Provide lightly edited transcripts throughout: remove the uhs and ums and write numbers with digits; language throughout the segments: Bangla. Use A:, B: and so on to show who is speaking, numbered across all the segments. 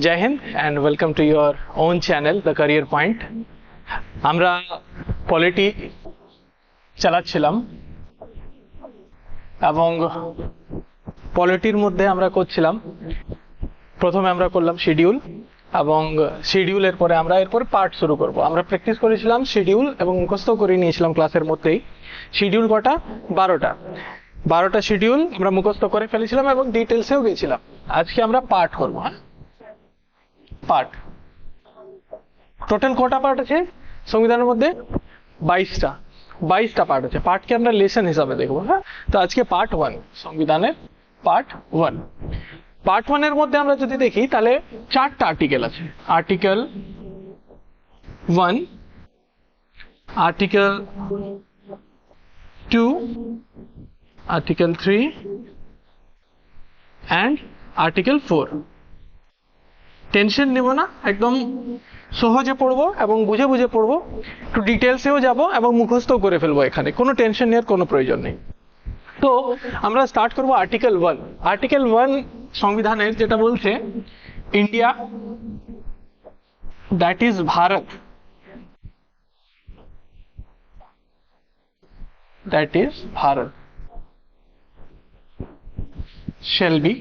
A: Jai Hind and welcome to your own channel, The Career Point. আমরা পলিটি চালাচ্ছিলাম এবং পলিটির মধ্যে আমরা করছিলাম, প্রথমে আমরা করলাম শিডিউল এবং শিডিউলের পরে আমরা এরপর পার্ট শুরু করব। আমরা প্র্যাকটিস করেছিলাম শিডিউল এবং মুখস্থ করে নিয়েছিলাম ক্লাসের মধ্যেই। শিডিউল কটা? 12টা শিডিউল আমরা মুখস্থ করে ফেলেছিলাম এবং ডিটেলসেও গেছিলাম। আজকে আমরা পার্ট করব। হ্যাঁ, পার্ট। টোটাল কটা পার্ট আছে সংবিধানের মধ্যে? 22টা পার্ট আছে। পার্টকে আমরা লেসন হিসাবে দেখবো। হ্যাঁ, তো আজকে পার্ট 1, সংবিধানের পার্ট 1। পার্ট 1 এর মধ্যে আমরা যদি দেখি তাহলে 4টা আর্টিকেল আছে। Article 1, article 2, article 3 and article 4। Tension নেব না, একদম সহজে পড়বো এবং বুঝে বুঝে পড়বো, একটু ডিটেলসেও যাব এবং মুখস্থ করে ফেলবো। এখানে কোনো টেনশন নেওয়ার কোনো প্রয়োজন নেই। তো আমরা স্টার্ট করবো আর্টিকেল 1। আর্টিকেল 1 সংবিধানের যেটা বলছে, India that is Bharat, that is Bharat shall be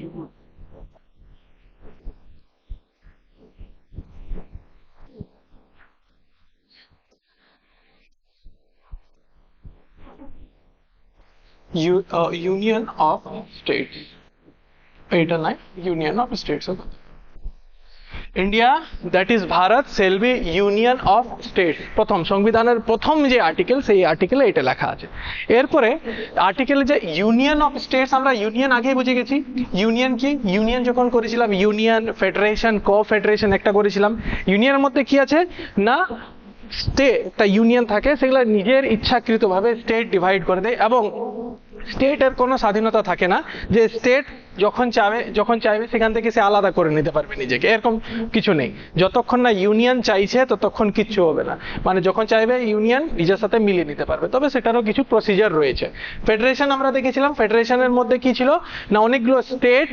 A: union of states. এটা নাই, union of states. India that is Bharat shall be union of states. প্রথম সংবিধানের প্রথম যে আর্টিকেল, সেই আর্টিকেলে এটা লেখা আছে। এরপরে আর্টিকেলে যে ইউনিয়ন অফ স্টেটস, আমরা ইউনিয়ন আগেই বুঝে গেছি। ইউনিয়ন কি? ইউনিয়ন যখন করেছিলাম, ইউনিয়ন, ফেডারেশন, কো-ফেডারেশন একটা করেছিলাম। ইউনিয়নের মধ্যে কি আছে না, স্টেট ইউনিয়ন থাকে, সেগুলো নিজের ইচ্ছাকৃতভাবে স্টেট ডিভাইড করে দেয় এবং স্টেটের কোনো স্বাধীনতা থাকে না যে স্টেট যখন চাইবে সেখান থেকে সে আলাদা করে নিতে পারবে নিজেকে, এরকম কিছু নেই। যতক্ষণ না ইউনিয়ন চাইছে ততক্ষণ কিচ্ছু হবে না। মানে যখন চাইবে ইউনিয়ন নিজের সাথে মিলিয়ে নিতে পারবে, তবে সেটারও কিছু প্রসিজার রয়েছে। ফেডারেশন আমরা দেখেছিলাম, ফেডারেশনের মধ্যে কি ছিল না, অনেকগুলো স্টেট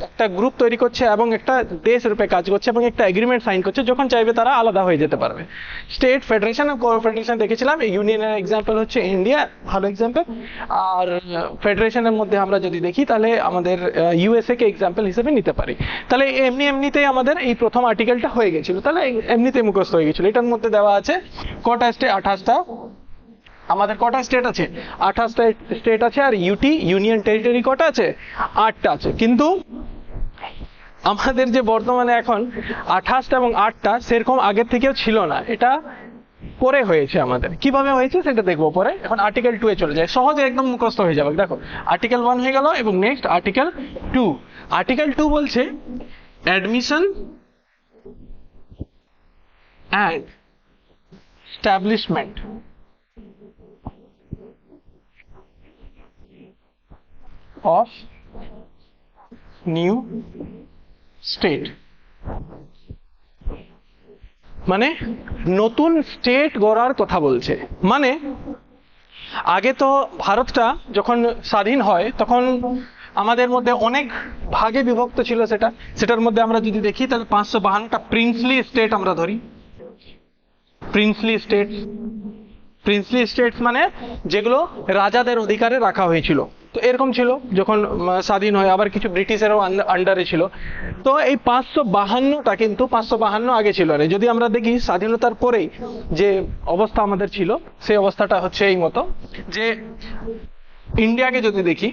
A: একটা গ্রুপ তৈরি করছে এবং একটা দেশ রূপে কাজ করছে এবং একটা এগ্রিমেন্ট সাইন করছে, যখন চাইবে তারা আলাদা হয়ে যেতে পারবে। স্টেট, ফেডারেশন আর কো-ফেডারেশন দেখেছিলাম। ইউনিয়নের এক্সাম্পল হচ্ছে ইন্ডিয়া, ভালো এক্সাম্পল। আর ফেডারেশনের মধ্যে আমরা যদি দেখি তাহলে আমাদের ইউএসএ কে এক্সাম্পল হিসেবে নিতে পারি। তাহলে এমনিতেই আমাদের এই প্রথম আর্টিকেলটা হয়ে গেছিল, তাহলে এমনিতেই মুখস্থ হয়ে গেছিল। এটার মধ্যে দেওয়া আছে কটা স্টেট? 28টা। আমাদের কটা স্টেট আছে? 28টা স্টেট আছে। আর ইউটি, ইউনিয়ন টেরিটরি, কটা আছে? 8টা আছে। কিন্তু আমাদের যে বর্তমানে এখন 28টা এবং 8টা সেরকম আগের থেকেও ছিল না, এটা পরে হয়েছে। আমাদের কিভাবে হয়েছে সেটা দেখবো পরে। এখন আর্টিকেল 2 এ চলে যায়, সহজে একদম মুখস্থ হয়ে যাবে। দেখো, আর্টিকেল 1 হয়ে গেল এবং নেক্সট আর্টিকেল 2। আর্টিকেল 2 বলছে admission and establishment of new state. মানে নতুন স্টেট গড়ার কথা বলছে। মানে আগে তো ভারতটা যখন স্বাধীন হয় তখন আমাদের মধ্যে অনেক ভাগে বিভক্ত ছিল। সেটার মধ্যে আমরা যদি দেখি তাহলে 552টা প্রিন্সলি স্টেট আমরা ধরি। প্রিন্সলি স্টেটস মানে যেগুলো রাজাদের অধিকারে রাখা হয়েছিল। তো এরকম ছিল যখন স্বাধীন হয়, আবার কিছু ব্রিটিশেরও আন্ডারে ছিল। তো এই 552টা, কিন্তু 552 আগে ছিল না। যদি আমরা দেখি স্বাধীনতার পরেই যে অবস্থা আমাদের ছিল, সেই অবস্থাটা হচ্ছে এই মতো, যে ইন্ডিয়াকে যদি দেখি,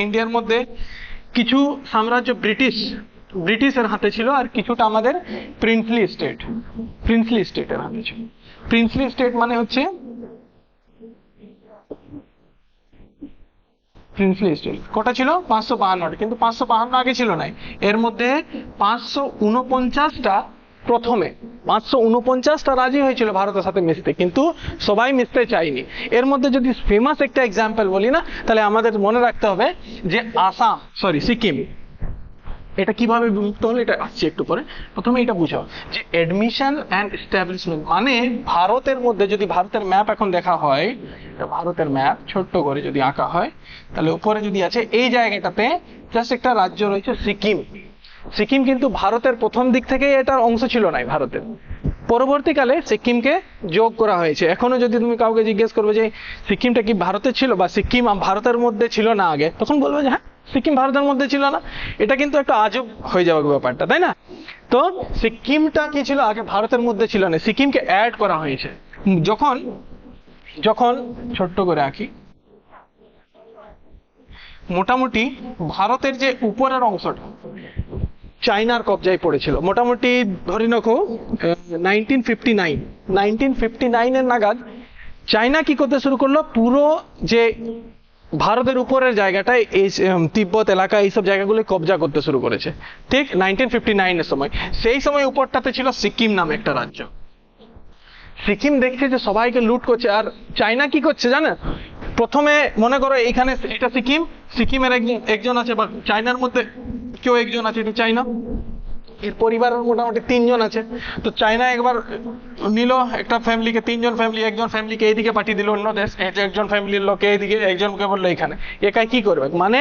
A: ইন্ডিয়ার মধ্যে কিছু সাম্রাজ্য ব্রিটিশের হাতে ছিল আর কিছুটা আমাদের প্রিন্সলি স্টেটের হাতে ছিল। প্রিন্সলি স্টেট মানে হচ্ছে প্রিন্সলি স্টেট কটা ছিল? 552টা। কিন্তু 552 আগে ছিল না। এর মধ্যে 549টা, প্রথমে 549টা রাজি হয়েছিল ভারতের সাথে মিশতে, কিন্তু সবাই মিশতে চায়নি। এর মধ্যে যদি ফেমাস একটা এক্সাম্পল বলি না, তাহলে আমাদের মনে রাখতে হবে যে সিকিম। এটা কিভাবে বিভক্ত হলো এটা আসছে একটু পরে। প্রথমে এটা বুঝাও যে অ্যাডমিশন অ্যান্ড এস্টাবলিশমেন্ট মানে ভারতের মধ্যে, যদি ভারতের ম্যাপ এখন দেখা হয়, ভারতের ম্যাপ ছোট্ট করে যদি আঁকা হয়, তাহলে উপরে যদি আছে এই জায়গাটাতে জাস্ট একটা রাজ্য রয়েছে সিকিম। সিকিম কিন্তু ভারতের প্রথম দিক থেকেই এটার অংশ ছিল না ভারতের, পরবর্তীকালে সিকিমকে যোগ করা হয়েছে। এখনো যদি তুমি কাউকে জিজ্ঞেস করবে যে সিকিমটা কি ভারতের ছিল বা সিকিম ভারতের মধ্যে ছিল না আগে, তখন বলবে যে হ্যাঁ সিকিম ভারতের মধ্যে ছিল না। এটা কিন্তু একটা আজব হয়ে যাবে ব্যাপারটা, তাই না? তো সিকিমটা কি ছিল আগে ভারতের মধ্যে ছিল না, সিকিমকে অ্যাড করা হয়েছে। যখন যখন ছোট্ট করে আঁকি, মোটামুটি ভারতের যে উপরের অংশটা চায়নার কবজায় পড়েছিল, মোটামুটি ধরে রাখো 1959 এর নাগাদ চায়না কি করতে শুরু করলো, পুরো যে ভারতের উপরের জায়গাটায় এই তিব্বত এলাকা এইসব জায়গাগুলো কবজা করতে শুরু করেছে, ঠিক 1959 এর সময়। সেই সময় উপরটাতে ছিল সিকিম নামে একটা রাজ্য। সিকিম দেখছে যে সবাইকে লুট করছে, আর চায়না কি করছে জানে, প্রথমে মনে করো এখানে এটা সিকিম, সিকিমের একজন আছে বা চায়নার মধ্যে কেউ একজন আছে, এটা চায়না, এর পরিবারের মোটামুটি 3 জন আছে। তো চায়না একবার নিল একটা ফ্যামিলিকে, 3 জন ফ্যামিলি, একজন ফ্যামিলিকে এইদিকে পাঠিয়ে দিল অন্য দেশ, একজন ফ্যামিলির লোক এইদিকে, একজনকে বললো এখানে। একাই কি করবে, মানে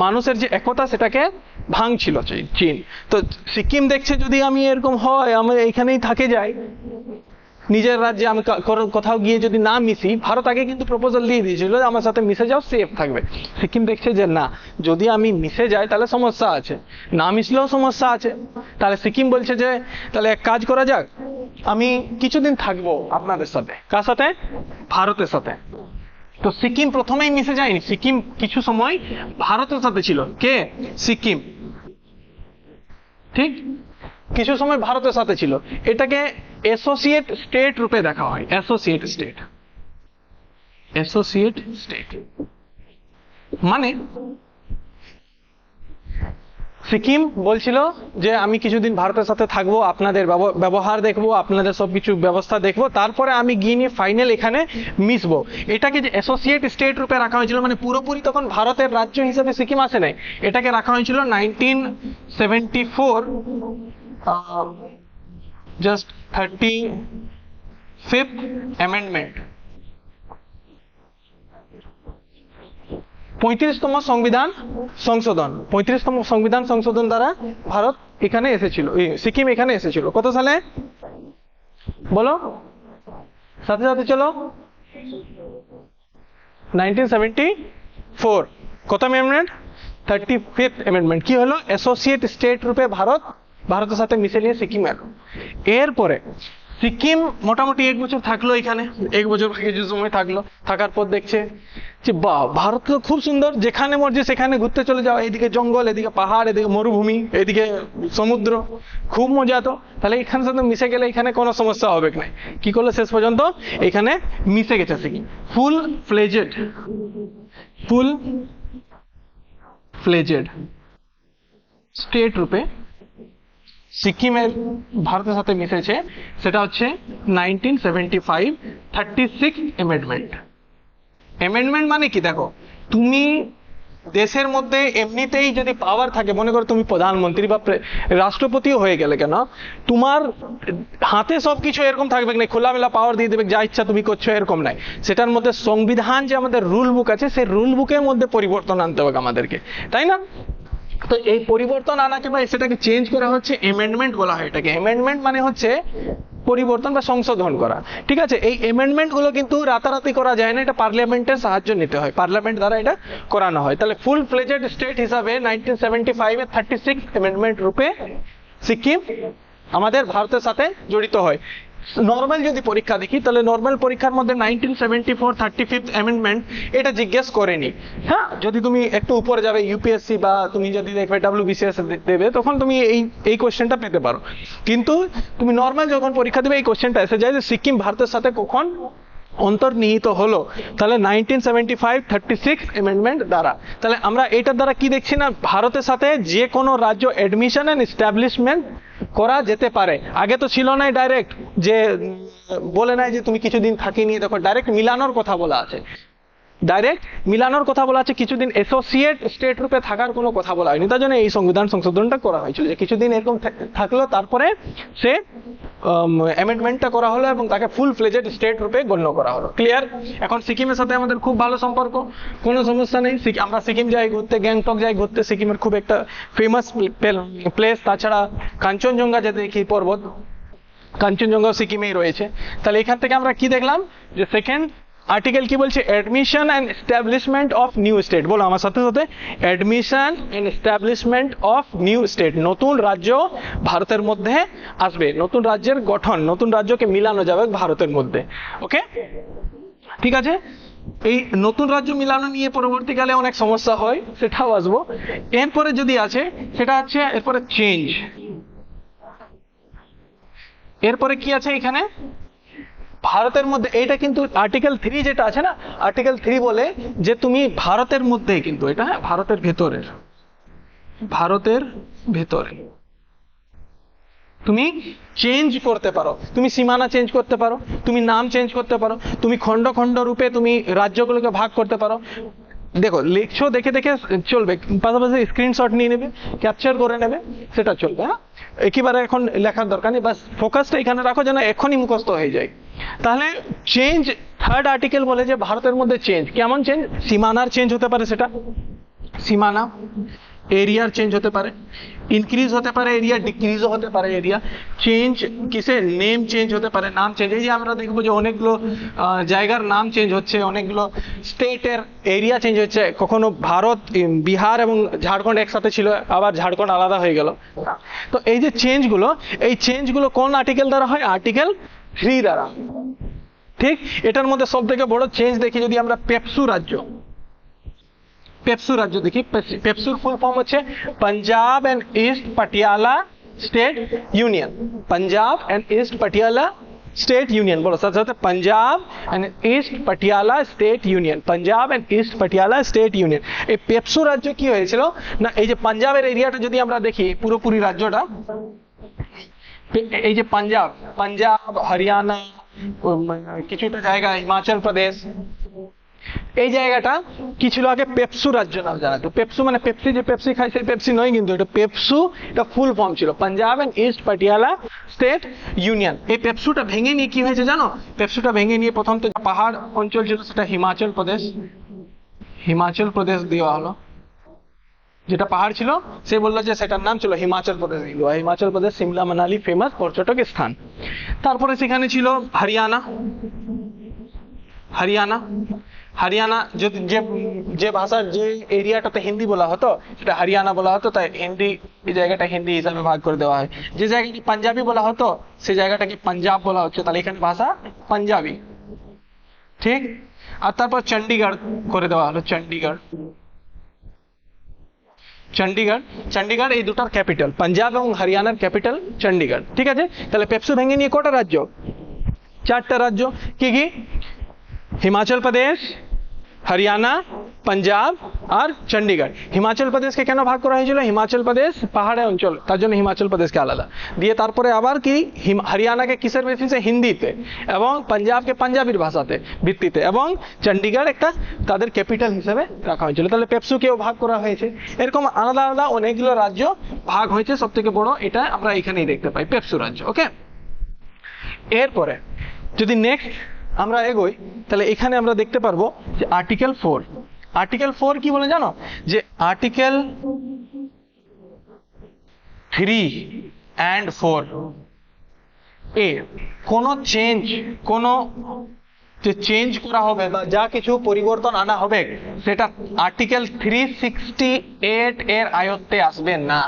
A: মানুষের যে একতা সেটাকে ভাঙছিল চীন। তো সিকিম দেখছে যদি আমি এরকম হয়, আমি এইখানেই থাকে যাই নিজের রাজ্যে, আমি কোথাও গিয়ে যদি না মিশি, ভারত আগে কিন্তু প্রপোজাল দিয়ে দিয়েছিল যে আমার সাথে মিশে যাও, সেফ থাকবে। সিকিম দেখছে যে না, যদি আমি মিশে যাই তাহলে সমস্যা আছে, না মিশলেও সমস্যা আছে। তাহলে সিকিম বলছে যে তাহলে এক কাজ করা যাক, আমি কিছুদিন থাকবো আপনাদের সাথে। কার সাথে? ভারতের সাথে। তো সিকিম প্রথমেই মিশে যায়নি, সিকিম কিছু সময় ভারতের সাথে ছিল। কে? সিকিম, ঠিক কিছু সময় ভারতের সাথে ছিল। এটাকে অ্যাসোসিয়েট স্টেট রূপে দেখা হয়, অ্যাসোসিয়েট স্টেট। অ্যাসোসিয়েট স্টেট মানে সিকিম বলছিল যে আমি কিছুদিন ভারতের সাথে থাকবো, আপনাদের ব্যবহার দেখবো, আপনাদের সবকিছু ব্যবস্থা দেখবো, তারপরে আমি গিয়ে নিয়ে ফাইনাল এখানে মিশবো। এটাকে যে অ্যাসোসিয়েট স্টেট রূপে রাখা হয়েছিল, মানে পুরোপুরি তখন ভারতের রাজ্য হিসেবে সিকিম আসে নাই, এটাকে রাখা হয়েছিল 1974 জাস্ট 35th অ্যামেন্ডমেন্ট, 35তম সংবিধান সংশোধন। 35তম সংবিধান সংশোধন দ্বারা ভারত এখানে এসেছিল, সিকিম এখানে এসেছিল। কত সালে বলো, সাথে সাথে চলো, 1974। কত অ্যামেন্ডমেন্ট? 35th amendment. কি হলো, অ্যাসোসিয়েট স্টেট রূপে ভারতের সাথে মিশে নিয়ে সিকিম এলো। এরপরে সিকিম মোটামুটি 1 বছর থাকলো এখানে, 1 বছর কিছু সময় থাকলো। থাকার পর দেখছে যে বাহ, ভারত তো খুব সুন্দর, যেখানে মর্জি সেখানে ঘুরতে চলে যাও, এদিকে জঙ্গল, এদিকে পাহাড়, এদিকে মরুভূমি, এদিকে সমুদ্র, খুব মজা। তো তাহলে এখানের সাথে মিশে গেলে এখানে কোনো সমস্যা হবে না। কি করলো, শেষ পর্যন্ত এখানে মিশে গেছে সিকিম, ফুল ফ্লেজেড স্টেট রূপে সিকিমের ভারতের সাথে মিশেছে। সেটা হচ্ছে 1975 36 অ্যামেন্ডমেন্ট। অ্যামেন্ডমেন্ট মানে কি, দেখো তুমি দেশের মধ্যে এমনিতেই যদি পাওয়ার থাকে, মনে করো তুমি প্রধানমন্ত্রী বা রাষ্ট্রপতিও হয়ে গেলে কেন, তোমার হাতে সবকিছু এরকম থাকবে না, খোলামেলা পাওয়ার দিয়ে দেবে, যা ইচ্ছা তুমি করছো, এরকম নাই। সেটার মধ্যে সংবিধান যে আমাদের রুল বুক আছে, সেই রুল বুকের মধ্যে পরিবর্তন আনতে হবে আমাদেরকে, তাই না? তো এই পরিবর্তন আনাকে বা সেটাকে চেঞ্জ করা হচ্ছে অ্যামেন্ডমেন্ট বলা হয়। এটাকে অ্যামেন্ডমেন্ট মানে হচ্ছে পরিবর্তন বা সংশোধন করা, ঠিক আছে? এই অ্যামেন্ডমেন্ট গুলো কিন্তু রাতারাতি করা যায় না, এটা পার্লামেন্টের সাহায্য নিতে হয়, পার্লামেন্ট দ্বারা এটা করানো হয়। তাহলে ফুল ফ্লেজেড স্টেট হিসাবে 1975 এর 36 অ্যামেন্ডমেন্ট রূপে সিকিম আমাদের ভারতের সাথে জড়িত হয়। নর্মাল যদি পরীক্ষা দেখি, তাহলে নর্মাল পরীক্ষার মধ্যে 1974 35th অ্যামেন্ডমেন্ট এটা জিজ্ঞেস করেনি। হ্যাঁ, যদি তুমি একটু উপরে যাবে ইউপিএসসি বা তুমি যদি দেখবে WBCS দেবে, তখন তুমি এই কোশ্চেনটা পেতে পারো। কিন্তু তুমি নর্মাল যখন পরীক্ষা দেবে, এই কোশ্চেনটা এসে যায় যে সিকিম ভারতের সাথে কখন অন্তর্নিহিত হলো, তাহলে 1975 36 অ্যামেন্ডমেন্ট দ্বারা। তাহলে আমরা এটার দ্বারা কি দেখছি না, ভারতের সাথে যে কোনো রাজ্য অ্যাডমিশন এন্ড এস্টাবলিশমেন্ট করা যেতে পারে। আগে তো ছিল না ডাইরেক্ট, যে বলে নাই যে তুমি কিছুদিন থাকিনি, দেখো ডাইরেক্ট মিলানোর কথা বলা আছে। ডাইরেক্ট মিলানোর কথা বলা আছে, কিছুদিন অ্যাসোসিয়েট স্টেট রূপে থাকার কোনো কথা বলা হয়নি। তার জন্য এই সংবিধান সংশোধনটা করা হয়েছিল যে কিছুদিন এরকম থাকলো, তারপরে সে অ্যামেন্ডমেন্টটা করা হলো এবং তাকে ফুল ফ্লেজেড স্টেট রূপে গণ্য করা হলো। ক্লিয়ার? এখন সিকিমের সাথে আমাদের খুব ভালো সম্পর্ক, কোনো সমস্যা নেই। আমরা সিকিম যাই ঘুরতে, গ্যাংটক যাই ঘুরতে, সিকিমের খুব একটা ফেমাস প্লেস। তাছাড়া কাঞ্চনজঙ্ঘা যে দেখি পর্বত, কাঞ্চনজঙ্ঘা সিকিমেই রয়েছে। তাহলে এখান থেকে আমরা কি দেখলাম যে সেকেন্ড আর্টিকেল কি বলছে, admission and establishment of new state. বলো আমার সাথে সাথে, admission and establishment of new state. নতুন রাজ্য ভারতের মধ্যে আসবে, নতুন রাজ্যের গঠন, নতুন রাজ্যকে মিলানো যাবে ভারতের মধ্যে। ওকে, ঠিক আছে। এই নতুন রাজ্য মিলানো নিয়ে পরবর্তীকালে অনেক সমস্যা হয়, সেটাও আসবো। এরপরে যদি আছে সেটা হচ্ছে এরপরে চেঞ্জ। এরপরে কি আছে এখানে ভারতের মধ্যে, এইটা কিন্তু আর্টিকেল 3 যেটা আছে না, আর্টিকেল 3 বলে যে তুমি ভারতের মধ্যে, কিন্তু এটা হ্যাঁ ভারতের ভেতরের, ভারতের ভেতরে তুমি চেঞ্জ করতে পারো, তুমি সীমানা চেঞ্জ করতে পারো, তুমি নাম চেঞ্জ করতে পারো, তুমি খণ্ড খণ্ড রূপে তুমি রাজ্যগুলোকে ভাগ করতে পারো। দেখো লিখছো, দেখে দেখে চলবে, পাশাপাশি স্ক্রিনশট নিয়ে নেবে, ক্যাপচার করে নেবে, সেটা চলবে। হ্যাঁ, একেবারে এখন লেখার দরকার নেই, বাস ফোকাসটা এখানে রাখো যেন এখনই মুখস্থ হয়ে যায়। তাহলে চেঞ্জ, থার্ড আর্টিকেল বলে যে ভারতের মধ্যে চেঞ্জ, কেমন চেঞ্জ? সীমানার চেঞ্জ হতে পারে, সেটা সীমানা, এরিয়ার চেঞ্জ হতে পারে, ইনক্রিজ হতে পারে এরিয়া, ডিক্রিজও হতে পারে এরিয়া। চেঞ্জ কিসে? নেম চেঞ্জ হতে পারে, নাম চেঞ্জ। এই যে আমরা দেখবো যে অনেকগুলো জায়গার নাম চেঞ্জ হচ্ছে, অনেকগুলো স্টেটের এরিয়া চেঞ্জ হচ্ছে। কখনো ভারত, বিহার এবং ঝাড়খণ্ড একসাথে ছিল, আবার ঝাড়খণ্ড আলাদা হয়ে গেল। তো এই যে চেঞ্জগুলো, এই চেঞ্জগুলো কোন আর্টিকেল দ্বারা হয়? আর্টিকেল 3 দ্বারা। ঠিক, এটার মধ্যে সব থেকে বড় চেঞ্জ দেখি যদি আমরা পেপসু রাজ্য, পেপসু রাজ্য দেখি। পেপসুর ফুল ফর্ম হচ্ছে Punjab and east Patiala state union. Punjab and east Patiala state union. বলো সাথে সাথে, Punjab and east Patiala state union, Punjab and east Patiala state union. এই পেপসু রাজ্য কি হয়েছিল না, এই যে পাঞ্জাবের এরিয়াটা যদি আমরা দেখি, পুরোপুরি রাজ্যটা, এই যে পাঞ্জাব, পাঞ্জাব, হরিয়ানা, কিছুটা জায়গা হিমাচল প্রদেশ, এই জায়গাটা কি ছিল আগে? পেপসু রাজ্য নাম জানা। তো পেপসু মানে পেপসি, যে পেপসি খাই সেই পেপসি নয়, কিন্তু এটা পেপসু, এটা ফুল ফর্ম ছিল Punjab and east Patiala state union. এই পেপসুটা ভেঙে নিয়ে কি হয়েছে জানো? পেপসুটা ভেঙে নিয়ে প্রথম তো পাহাড় অঞ্চল ছিল সেটা হিমাচল প্রদেশ, হিমাচল প্রদেশ দেওয়া হলো। যেটা পাহাড় ছিল সে বললো যে সেটার নাম ছিল হিমাচল প্রদেশ দিল। হিমাচল প্রদেশ, সিমলা মানালি ফেমাস পর্যটক স্থান। তারপরে সেখানে ছিল হরিয়ানা, হরিয়ানা, হরিয়ানা যে ভাষার যে এরিয়াটাতে হিন্দি বলা হতো সেটা হরিয়ানা বলা হতো, তাই হিন্দি, এই জায়গাটা হিন্দি হিসাবে ভাগ করে দেওয়া হয়। যে জায়গাটি পাঞ্জাবি বলা হতো সে জায়গাটাকে পাঞ্জাব বলা হচ্ছে, তাহলে এখানে ভাষা পাঞ্জাবি। ঠিক, আর তারপর চণ্ডীগড় করে দেওয়া হলো, চণ্ডীগড়, চণ্ডীগড়, চণ্ডীগড় এই দুটার ক্যাপিটাল, পাঞ্জাব এবং হরিয়ানার ক্যাপিটাল চণ্ডীগড়। ঠিক আছে, তাহলে পেপসু ভেঙে নিয়ে কটা রাজ্য? 4টা রাজ্য। কি কি? হিমাচল প্রদেশ, হরিয়ানা, পাঞ্জাব আর চণ্ডীগড়। হিমাচল প্রদেশকে কেন ভাগ করা হয়েছিল? হিমাচল প্রদেশ পাহাড়ে অঞ্চল, তার জন্য হিমাচল প্রদেশকে আলাদা দিয়ে, তারপরে আবার কি হরিয়ানাকে কিসের বেসিসে? হিন্দিতে, এবং পাঞ্জাবকে পাঞ্জাবির ভাষাতে ভিত্তিতে, এবং চণ্ডীগড় একটা তাদের ক্যাপিটাল হিসেবে রাখা হয়েছিল। তাহলে পেপসুকেও ভাগ করা হয়েছে। এরকম আলাদা আলাদা অনেকগুলো রাজ্য ভাগ হয়েছে, সব থেকে বড় এটা আমরা এখানেই দেখতে পাই, পেপসু রাজ্য। ওকে, এরপরে যদি নেক্সট আমরা এগোই, তাহলে এখানে আমরা দেখতে পারবো যে আর্টিকেল 4। আর্টিকেল 4 কি বলে জানো? যে আর্টিকেল 3 and 4 এ কোন চেঞ্জ, কোন যে চেঞ্জ করা হবে বা যা কিছু পরিবর্তন আনা হবে সেটা আর্টিকেল 368 এর আয়ত্তে আসবে না।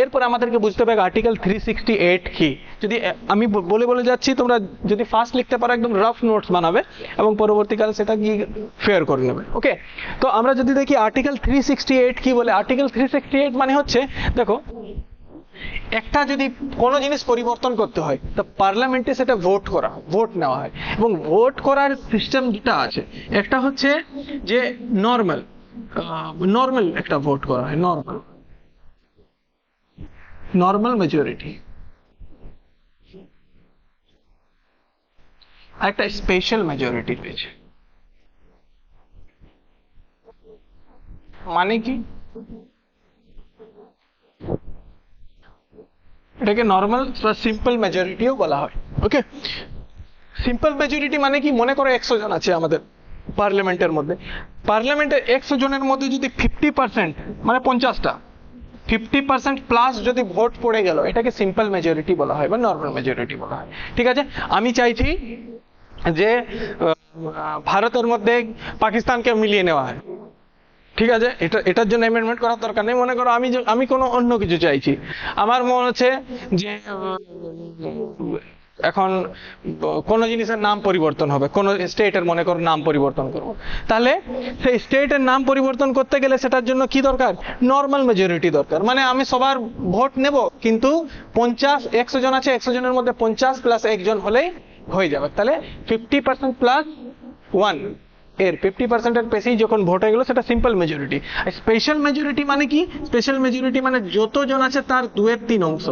A: এরপর আমাদেরকে বুঝতে হবে আর্টিকেল 368 কি। যদি আমি বলে বলে যাচ্ছি, তোমরা যদি ফার্স্ট লিখতে পারো একদম রাফ নোটস বানাবে এবং পরবর্তীকালে সেটা কি ফেয়ার করে নেবে। ওকে, তো আমরা যদি দেখি আর্টিকেল 368 কি বলে। আর্টিকেল 368 মানে হচ্ছে, দেখো একটা যদি কোনো জিনিস পরিবর্তন করতে হয় তো পার্লামেন্টে সেটা ভোট করা হয়, ভোট নেওয়া হয়, এবং ভোট করার সিস্টেম দুটো আছে। একটা হচ্ছে যে নর্মাল একটা ভোট করা হয়, নর্মাল মেজরিটি, একটা স্পেশাল মেজরিটি রয়েছে। মানে কি? এটাকে নর্মাল বা সিম্পল মেজরিটিও বলা হয়। ওকে, সিম্পল মেজরিটি মানে কি? মনে করো 100 জন আছে আমাদের পার্লামেন্টের মধ্যে। পার্লামেন্টের 100 জনের মধ্যে যদি 50% মানে 50টা 50% প্লাস যদি ভোট পড়ে গেল, এটাকে সিম্পল মেজরিটি বলা হয় বা নর্মাল মেজরিটি বলা হয়। ঠিক আছে, আমি চাইছি যে ভারতের মধ্যে পাকিস্তানকে মিলিয়ে নেওয়া হয়। ঠিক আছে, এটার জন্য অ্যামেন্ডমেন্ট করার দরকার নেই। মনে করো আমি কোনো অন্য কিছু চাইছি, আমার মনে হচ্ছে যে এখন কোন জিনিসের নাম পরিবর্তন হবে, কোন স্টেটের মনে করো নাম পরিবর্তন করবো, তাহলে সেই স্টেটের নাম পরিবর্তন করতে গেলে সেটার জন্য কি দরকার? নর্মাল মেজরিটি দরকার। মানে আমি সবার ভোট নেব, কিন্তু 100 জন আছে, 100 জনের মধ্যে 50 প্লাস 1 জন হলেই হয়ে যাবে। তাহলে 50% প্লাস 1 এর 50% এর বেশি যখন ভোট হয়ে গেল, সেটা সিম্পল মেজরিটি। স্পেশাল মেজরিটি মানে কি? স্পেশাল মেজরিটি মানে যতজন আছে তার 2/3 অংশ।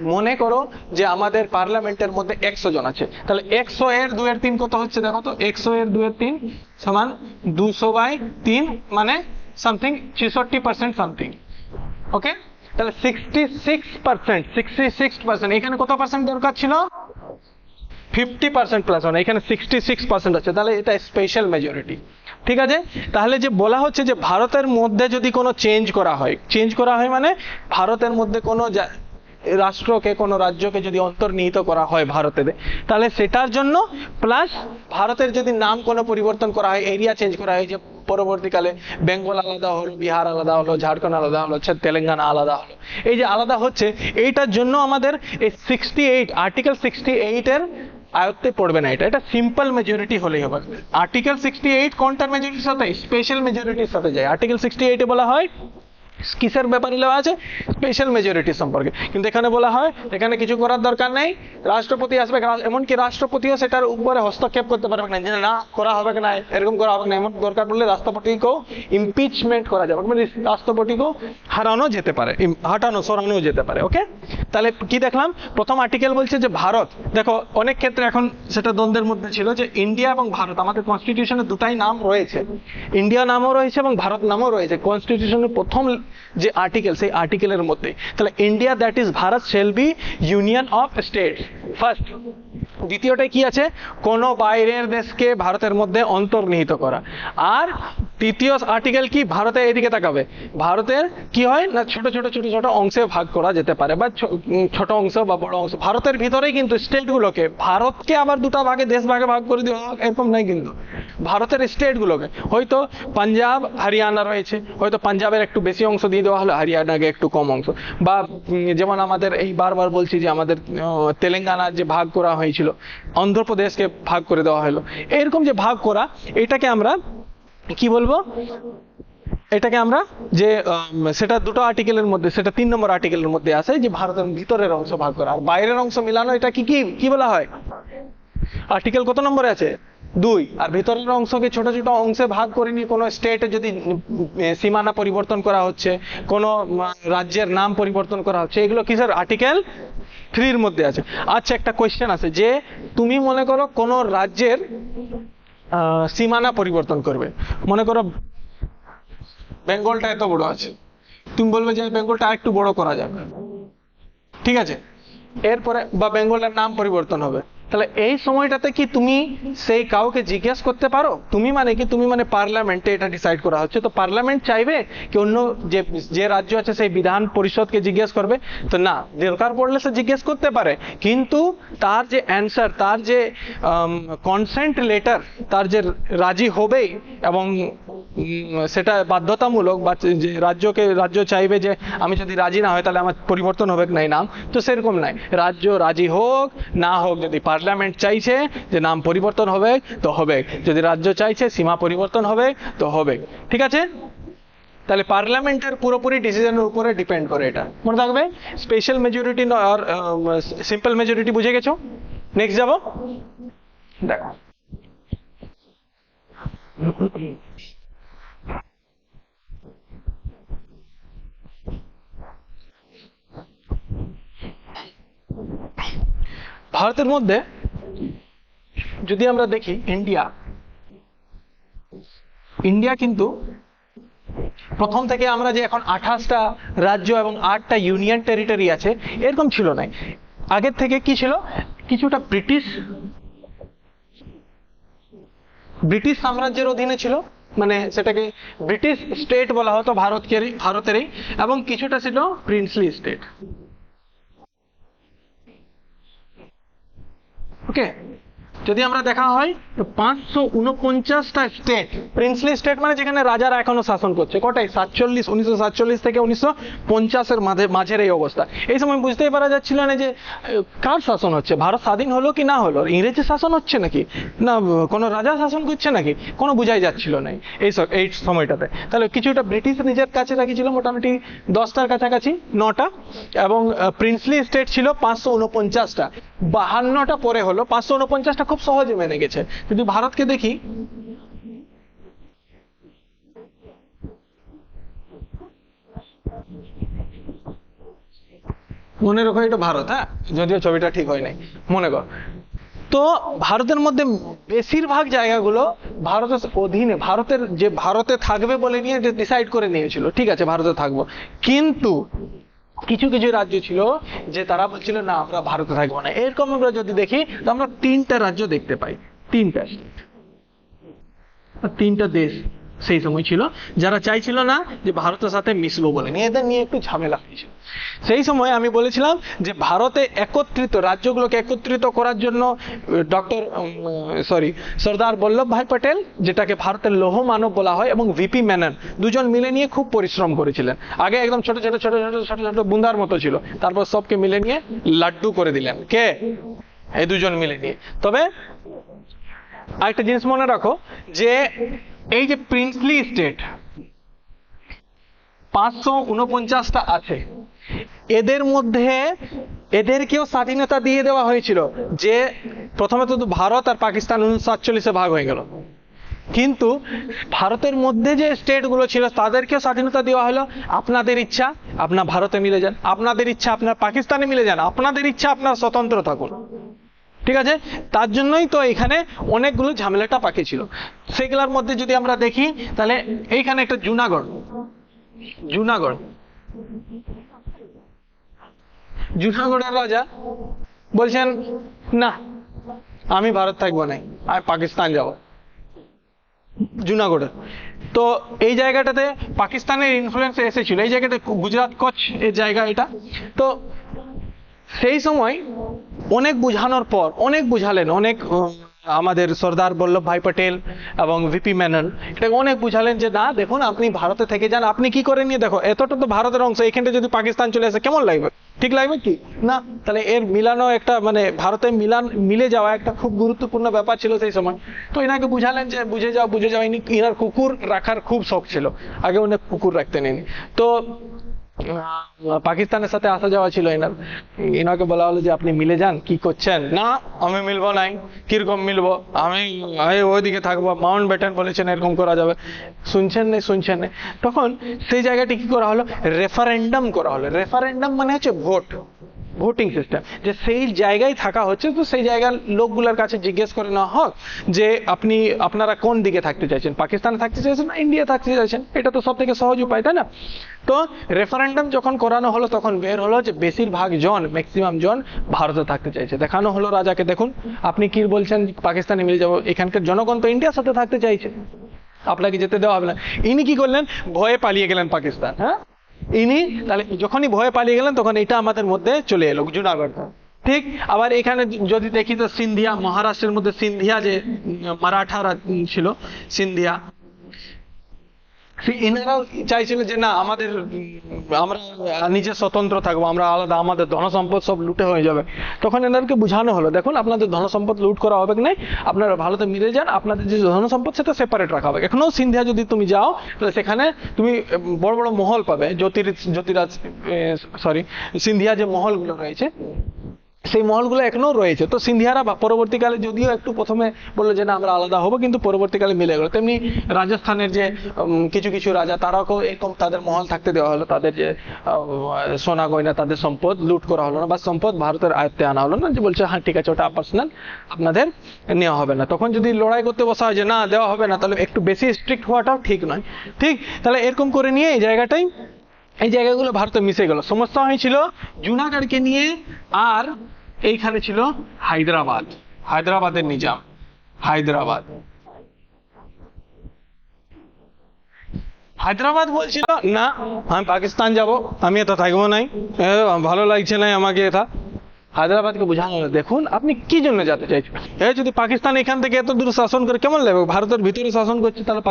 A: মনে করো যে আমাদের পার্লামেন্টের মধ্যে 100 জন আছে, তাহলে 100 এর 2/3 কত হচ্ছে দেখো তো? 100 এর 2/3 সমান 200/3 মানে সামথিং 66% সামথিং। ওকে, তাহলে 66%। এখানে কত পার্সেন্ট দরকার ছিল? 50% প্লাস 1, এখানে 66% আছে, তাহলে এটা স্পেশাল মেজরিটি। ঠিক আছে, তাহলে যে বলা হচ্ছে যে ভারতের মধ্যে যদি কোনো চেঞ্জ করা হয় মানে ভারতের মধ্যে কোনো রাষ্ট্রকে, কোনো রাজ্যকে যদি অন্তর্নিহিত করা হয় ভারতের, তাহলে সেটার জন্য প্লাস ভারতের যদি নাম কোনো পরিবর্তন করা হয়, এরিয়া চেঞ্জ করা হয়, যে পরবর্তীকালে বেঙ্গল আলাদা হলো, বিহার আলাদা হলো, ঝাড়খণ্ড আলাদা হলো, তেলেঙ্গানা আলাদা হলো, এই যে আলাদা হচ্ছে, এইটার জন্য আমাদের এই 68 আর্টিকেল 68 এর আয়ত্তে পড়বে না। এটা সিম্পল মেজরিটি হলেই হবে। আর্টিকেল 68 কোনটার মেজরিটির সাথে? স্পেশাল মেজরিটির সাথে যায়। আর্টিকেল 68 এ বলা হয় কিসের ব্যাপারে লেওয়া আছে? স্পেশাল মেজরিটি সম্পর্কে। কিন্তু এখানে বলা হয় এখানে কিছু করার দরকার নেই, রাষ্ট্রপতি আসবে, এমনকি রাষ্ট্রপতিও সেটার উপরে হস্তক্ষেপ করতে পারবে না, যে না করা হবে না, এরকম করা হবে না। এমন দরকার পড়লে রাষ্ট্রপতিকেও ইমপিচমেন্ট করা যাবে, মানে রাষ্ট্রপতিকেও সরানো যেতে পারে। ওকে, তাহলে কি দেখলাম? প্রথম আর্টিকেল বলছে যে ভারত, দেখো অনেক ক্ষেত্রে এখন সেটা দ্বন্দ্বের মধ্যে ছিল যে ইন্ডিয়া এবং ভারত, আমাদের কনস্টিটিউশনে দুটাই নাম রয়েছে, ইন্ডিয়া নামও রয়েছে এবং ভারত নামও রয়েছে কনস্টিটিউশনের প্রথম যে আর্টিকেল, সেই আর্টিকেলের মধ্যে। তাহলে India that is Bharat shall be union of states first. দ্বিতীয়টাই কি আছে? কোন বাইরের দেশকে ভারতের মধ্যে অন্তর্নিহিত করা। আর তৃতীয় আর্টিকেল কি? ভারতে এদিকে তাকাবে, ভারতের কি হয় না ছোট ছোট অংশে ভাগ করা যেতে পারে, বা ছোট অংশ বা বড় অংশ। ভারতের ভিতরেই কিন্তু স্টেটগুলোকে, ভারতকে আবার দুটা ভাগে দেশ ভাগে ভাগ করে দেওয়া এরকম নাই, কিন্তু ভারতের স্টেটগুলোকে, হয়তো পাঞ্জাব হরিয়ানা রয়েছে, হয়তো পাঞ্জাবের একটু বেশি অংশ দিয়ে দেওয়া হলো, হরিয়ানাকে একটু কম অংশ। বা যেমন আমাদের এই বারবার বলছি যে আমাদের তেলেঙ্গানার যে ভাগ করা হয়েছিল, অন্ধ্রপ্রদেশকে ভাগ করে দেওয়া হলো, এরকম যে ভাগ করা, এটাকে আমরা কি বলবো? এটাকে আমরা যে সেটা দুটো আর্টিকেলের মধ্যে, সেটা 3 নম্বর আর্টিকেলের মধ্যে আছে যে ভারতের ভিতরের অংশ ভাগ করা আর বাইরের অংশ মিলানো, এটা কি বলা হয়? আর্টিকেল কত নম্বরে আছে? 2। আর ভিতরের অংশকে ছোট ছোট অংশে ভাগ করে নিয়ে কোনো স্টেটে যদি সীমানা পরিবর্তন করা হচ্ছে, কোনো রাজ্যের নাম পরিবর্তন করা হচ্ছে, এগুলো কিসের? আর্টিকেল 3 এর মধ্যে আছে। আচ্ছা, একটা কোয়েশ্চেন আছে যে তুমি মনে করো কোন রাজ্যের সীমানা পরিবর্তন করবে, মনে করো বেঙ্গলটা এত বড় আছে, তুমি বলবে যে বেঙ্গলটা আরেকটু বড় করা যাবে, ঠিক আছে, এরপরে বা বেঙ্গলের নাম পরিবর্তন হবে, তাহলে এই সময়টাতে কি তুমি সেই কাউকে জিজ্ঞেস করতে পারো? তুমি মানে পার্লামেন্টে এটা ডিসাইড করা হচ্ছে, তো পার্লামেন্ট চাইবে কি অন্য যে রাজ্য আছে সেই বিধান পরিষদকে জিজ্ঞেস করবে? তো না, দরকার পড়লে সে জিজ্ঞেস করতে পারে, কিন্তু তার যে অ্যান্সার, তার যে কনসেন্ট লেটার, তার যে রাজি হবেই, এবং সেটা বাধ্যতামূলক, বা যে রাজ্য চাইবে যে আমি যদি রাজি না হয় তাহলে আমার পরিবর্তন হবে না নাম, তো সেরকম নাই। রাজ্য রাজি হোক না হোক, যদি পার্লামেন্ট চাইছে যে নাম পরিবর্তন হবে তো হবে, যদি রাজ্য চাইছে সীমা পরিবর্তন হবে তো হবে। ঠিক আছে, তাহলে পার্লামেন্টের পুরোপুরি ডিসিশনের উপরে ডিপেন্ড করে এটা, মনে থাকবে। স্পেশাল মেজরিটি আর সিম্পল মেজরিটি বুঝে গেছো? নেক্সট যাব, দেখো ভারতের মধ্যে যদি আমরা দেখি, ইন্ডিয়া ইন্ডিয়া কিন্তু প্রথম থেকে আমরা যে এখন 28টা রাজ্য এবং 8টা ইউনিয়ন টেরিটরি আছে, এরকম ছিল না। আগের থেকে কি ছিল, কিছুটা ব্রিটিশ সাম্রাজ্যের অধীনে ছিল, মানে সেটাকে ব্রিটিশ স্টেট বলা হতো ভারতেরই, এবং কিছুটা ছিল প্রিন্সলি স্টেট। ওকে, যদি আমরা দেখা হয় তো 549টা স্টেট, প্রিন্সলি স্টেট মানে যেখানে রাজারা এখনো শাসন করছে, কটাই 1947 থেকে 1950-এর মাঝের এই অবস্থা। এই সময় বুঝতেই পারা যাচ্ছিল না যে কার শাসন হচ্ছে, ভারত স্বাধীন হলো কি না হলো, ইংরেজি শাসন হচ্ছে নাকি না কোনো রাজা শাসন করছে নাকি, কোনো বোঝাই যাচ্ছিল না এই সময়টাতে। তাহলে কিছুটা ব্রিটিশ নিজের কাছে রাখিছিল মোটামুটি 10টার কাছাকাছি, 9টা, এবং প্রিন্সলি স্টেট ছিল 549টা। 52টা পরে হলো, 549টা খুব সহজে মেনে গেছে। যদি ভারতকে দেখি, মনে রাখো এটা ভারত, হ্যাঁ, যদিও ছবিটা ঠিক হয় নাই, মনে কর। তো ভারতের মধ্যে বেশিরভাগ জায়গাগুলো ভারতের অধীনে, ভারতে থাকবে বলে নিয়ে ডিসাইড করে নিয়েছিল, ঠিক আছে ভারতে থাকবো। কিন্তু কিছু কিছু রাজ্য ছিল যে তারা বলছিল না আমরা ভারতে থাকবো না। এরকম আমরা যদি দেখি তো আমরা 3টা রাজ্য দেখতে পাই, 3টা দেশ সেই সময় ছিল যারা চাইছিল না যে ভারতের সাথে মিশবো বলে নিয়ে, এদের নিয়ে একটু ঝামেলা হয়েছিল। সেই সময় আমি বলেছিলাম যে ভারতে রাজ্যগুলোকে একত্রিত করার জন্য সর্দার বল্লভভাই পটেল, যেটাকে ভারতের লৌহ মানব বলা হয়, এবং ভিপি মেনন, দুজন মিলে নিয়ে খুব পরিশ্রম করেছিলেন। আগে একদম ছোট ছোট ছোট ছোট ছোট ছোট বুন্দার মতো ছিল, তারপর সবকে মিলে নিয়ে লাড্ডু করে দিলেন, কে, এই দুজন মিলে নিয়ে। তবে আরেকটা জিনিস মনে রাখো যে এই যে প্রিন্সলি স্টেট 549টা আছে, এদের মধ্যে এদেরকেও স্বাধীনতা দিয়ে দেওয়া হয়েছিল। যে প্রথমে তো ভারত আর পাকিস্তান 1947-এ ভাগ হয়ে গেল, কিন্তু ভারতের মধ্যে যে স্টেট গুলো ছিল তাদেরকেও স্বাধীনতা দেওয়া হলো। আপনাদের ইচ্ছা আপনার ভারতে মিলে যান, আপনাদের ইচ্ছা আপনার পাকিস্তানে মিলে যান, আপনাদের ইচ্ছা আপনার স্বতন্ত্র থাকুন, ঠিক আছে। তার জন্যই তো এখানে অনেকগুলো ঝামেলাটা পাকি ছিল। সেগুলোর মধ্যে যদি আমরা দেখি তাহলে এইখানে একটা জুনাগড়ের রাজা বলছেন না আমি ভারত থাকবো না, আমি পাকিস্তান যাব, জুনাগড়ে। তো এই জায়গাটাতে পাকিস্তানের ইনফ্লুয়েন্স এসেছিল, এই জায়গাটা গুজরাট কচ্ছ এর জায়গা এটা। তো সেই সময় অনেক বুঝালেন আমাদের সর্দার বল্লভভাই পটেল এবং ভিপি মেনন, এটাকে অনেক বুঝালেন যে না দেখুন আপনি ভারতে থেকে যান, আপনি কি করে নিয়ে দেখো এতটা তো ভারতের অংশ, এখানটা যদি পাকিস্তান চলে আসে কেমন লাগবে, ঠিক লাগবে কি না। তাহলে এর মিলানো একটা মানে ভারতে মিলে যাওয়া একটা খুব গুরুত্বপূর্ণ ব্যাপার ছিল সেই সময়। তো এনাকে বুঝালেন যে বুঝে যাও। ইনার কুকুর রাখার খুব শখ ছিল, আগে অনেক কুকুর রাখতেন ইনি। তো পাকিস্তানের সাথে আসা যাওয়া ছিল এনাকে বলা হলো যে আপনি মিলে যান, কি করছেন, না আমি মিলবো নাই, কিরকম মিলবো, আমি ওইদিকে থাকবো, মাউন্ট ব্যাটেন বলেছেন এরকম করা যাবে, শুনছেন না। তখন সেই জায়গাটি কি করা হলো, রেফারেন্ডাম করা হলো। রেফারেন্ডাম মানে হচ্ছে ভোটিং সিস্টেম, যে সেই জায়গায় থাকা হচ্ছে, তো সেই জায়গার লোকগুলোর কাছে জিজ্ঞেস করে নেওয়া হোক যে আপনারা কোন দিকে থাকতে চাইছেন, পাকিস্তানে থাকতে চাইছেন না ইন্ডিয়া থাকতে চাইছেন। এটা তো সব থেকে সহজ উপায়, তাই না। তো রেফারেন্ডাম যখন করানো হলো তখন বের হলো যে ম্যাক্সিমাম জন ভারতে থাকতে চাইছে। দেখানো হলো রাজাকে, দেখুন আপনি কি বলছেন পাকিস্তানে মিলে যাবো, এখানকার জনগণ তো ইন্ডিয়ার সাথে থাকতে চাইছে, আপনাকে যেতে দেওয়া হবে না। ইনি কি করলেন, ভয়ে পালিয়ে গেলেন পাকিস্তান। হ্যাঁ, তাহলে যখনই ভয়ে পালিয়ে গেলেন তখন এটা আমাদের মধ্যে চলে এলো জুনাগড়। ঠিক আবার এখানে যদি দেখি তো সিন্ধিয়া, মহারাষ্ট্রের মধ্যে সিন্ধিয়া যে মারাঠারা ছিল, সিন্ধিয়া, এনারাও চাইছিল যে না আমরা নিজে স্বতন্ত্র থাকবো, আমরা আলাদা, আমাদের ধনসম্পদ সব লুটে হয়ে যাবে। তখন এনাদেরকে বোঝানো হলো দেখুন আপনাদের ধনসম্পদ লুট করা হবে কি নাই, আপনারা ভারতে মিলে যান, আপনাদের যে ধনসম্পদ সেটা সেপারেট রাখা হবে। এখনো সিন্ধিয়া যদি তুমি যাও তাহলে সেখানে তুমি বড় বড় মহল পাবে, সিন্ধিয়া যে মহলগুলো রয়েছে সেই মহলগুলো এখনো রয়েছে। তো সিন্ধিয়ারা পরবর্তীকালে যদিও একটু প্রথমে বললো যে না আমরা আলাদা হবো, কিন্তু পরবর্তীকালে মিলে গেলো। তেমনি রাজস্থানের যে কিছু কিছু রাজা, তারাও এরকম তাদের মহল থাকতে দেওয়া হলো, তাদের যে সোনা গয়না, তাদের সম্পদ লুট করা হলো না, বা সম্পদ ভারতের আয়ত্তে আনা হলো না, যে বলছে হ্যাঁ ঠিক আছে ওটা পার্সোনাল, আপনাদের নেওয়া হবে না। তখন যদি লড়াই করতে বসা হয় যে না দেওয়া হবে না, তাহলে একটু বেশি স্ট্রিক্ট হওয়াটাও ঠিক নয়। ঠিক, তাহলে এরকম করে নিয়ে এই জায়গাগুলো ভারতে মিশে গেল। সমস্যা হয়েছিল জুনাগড়কে নিয়ে, আর এইখানে ছিল হায়দ্রাবাদের নিজাম। হায়দ্রাবাদ বলছিল না আমি পাকিস্তান যাব, আমি এটা থাকবো নাই, ভালো লাগছে না আমাকে এটা। হায়দ্রাবাদকে বোঝানো হলো দেখুন আপনি কি জন্য যেতে চাইছেন, যদি পাকিস্তান এখান থেকে এত দূর শাসন করে কেমন লাগবে, ভারতের ভিতরে শাসন করছে, তাহলে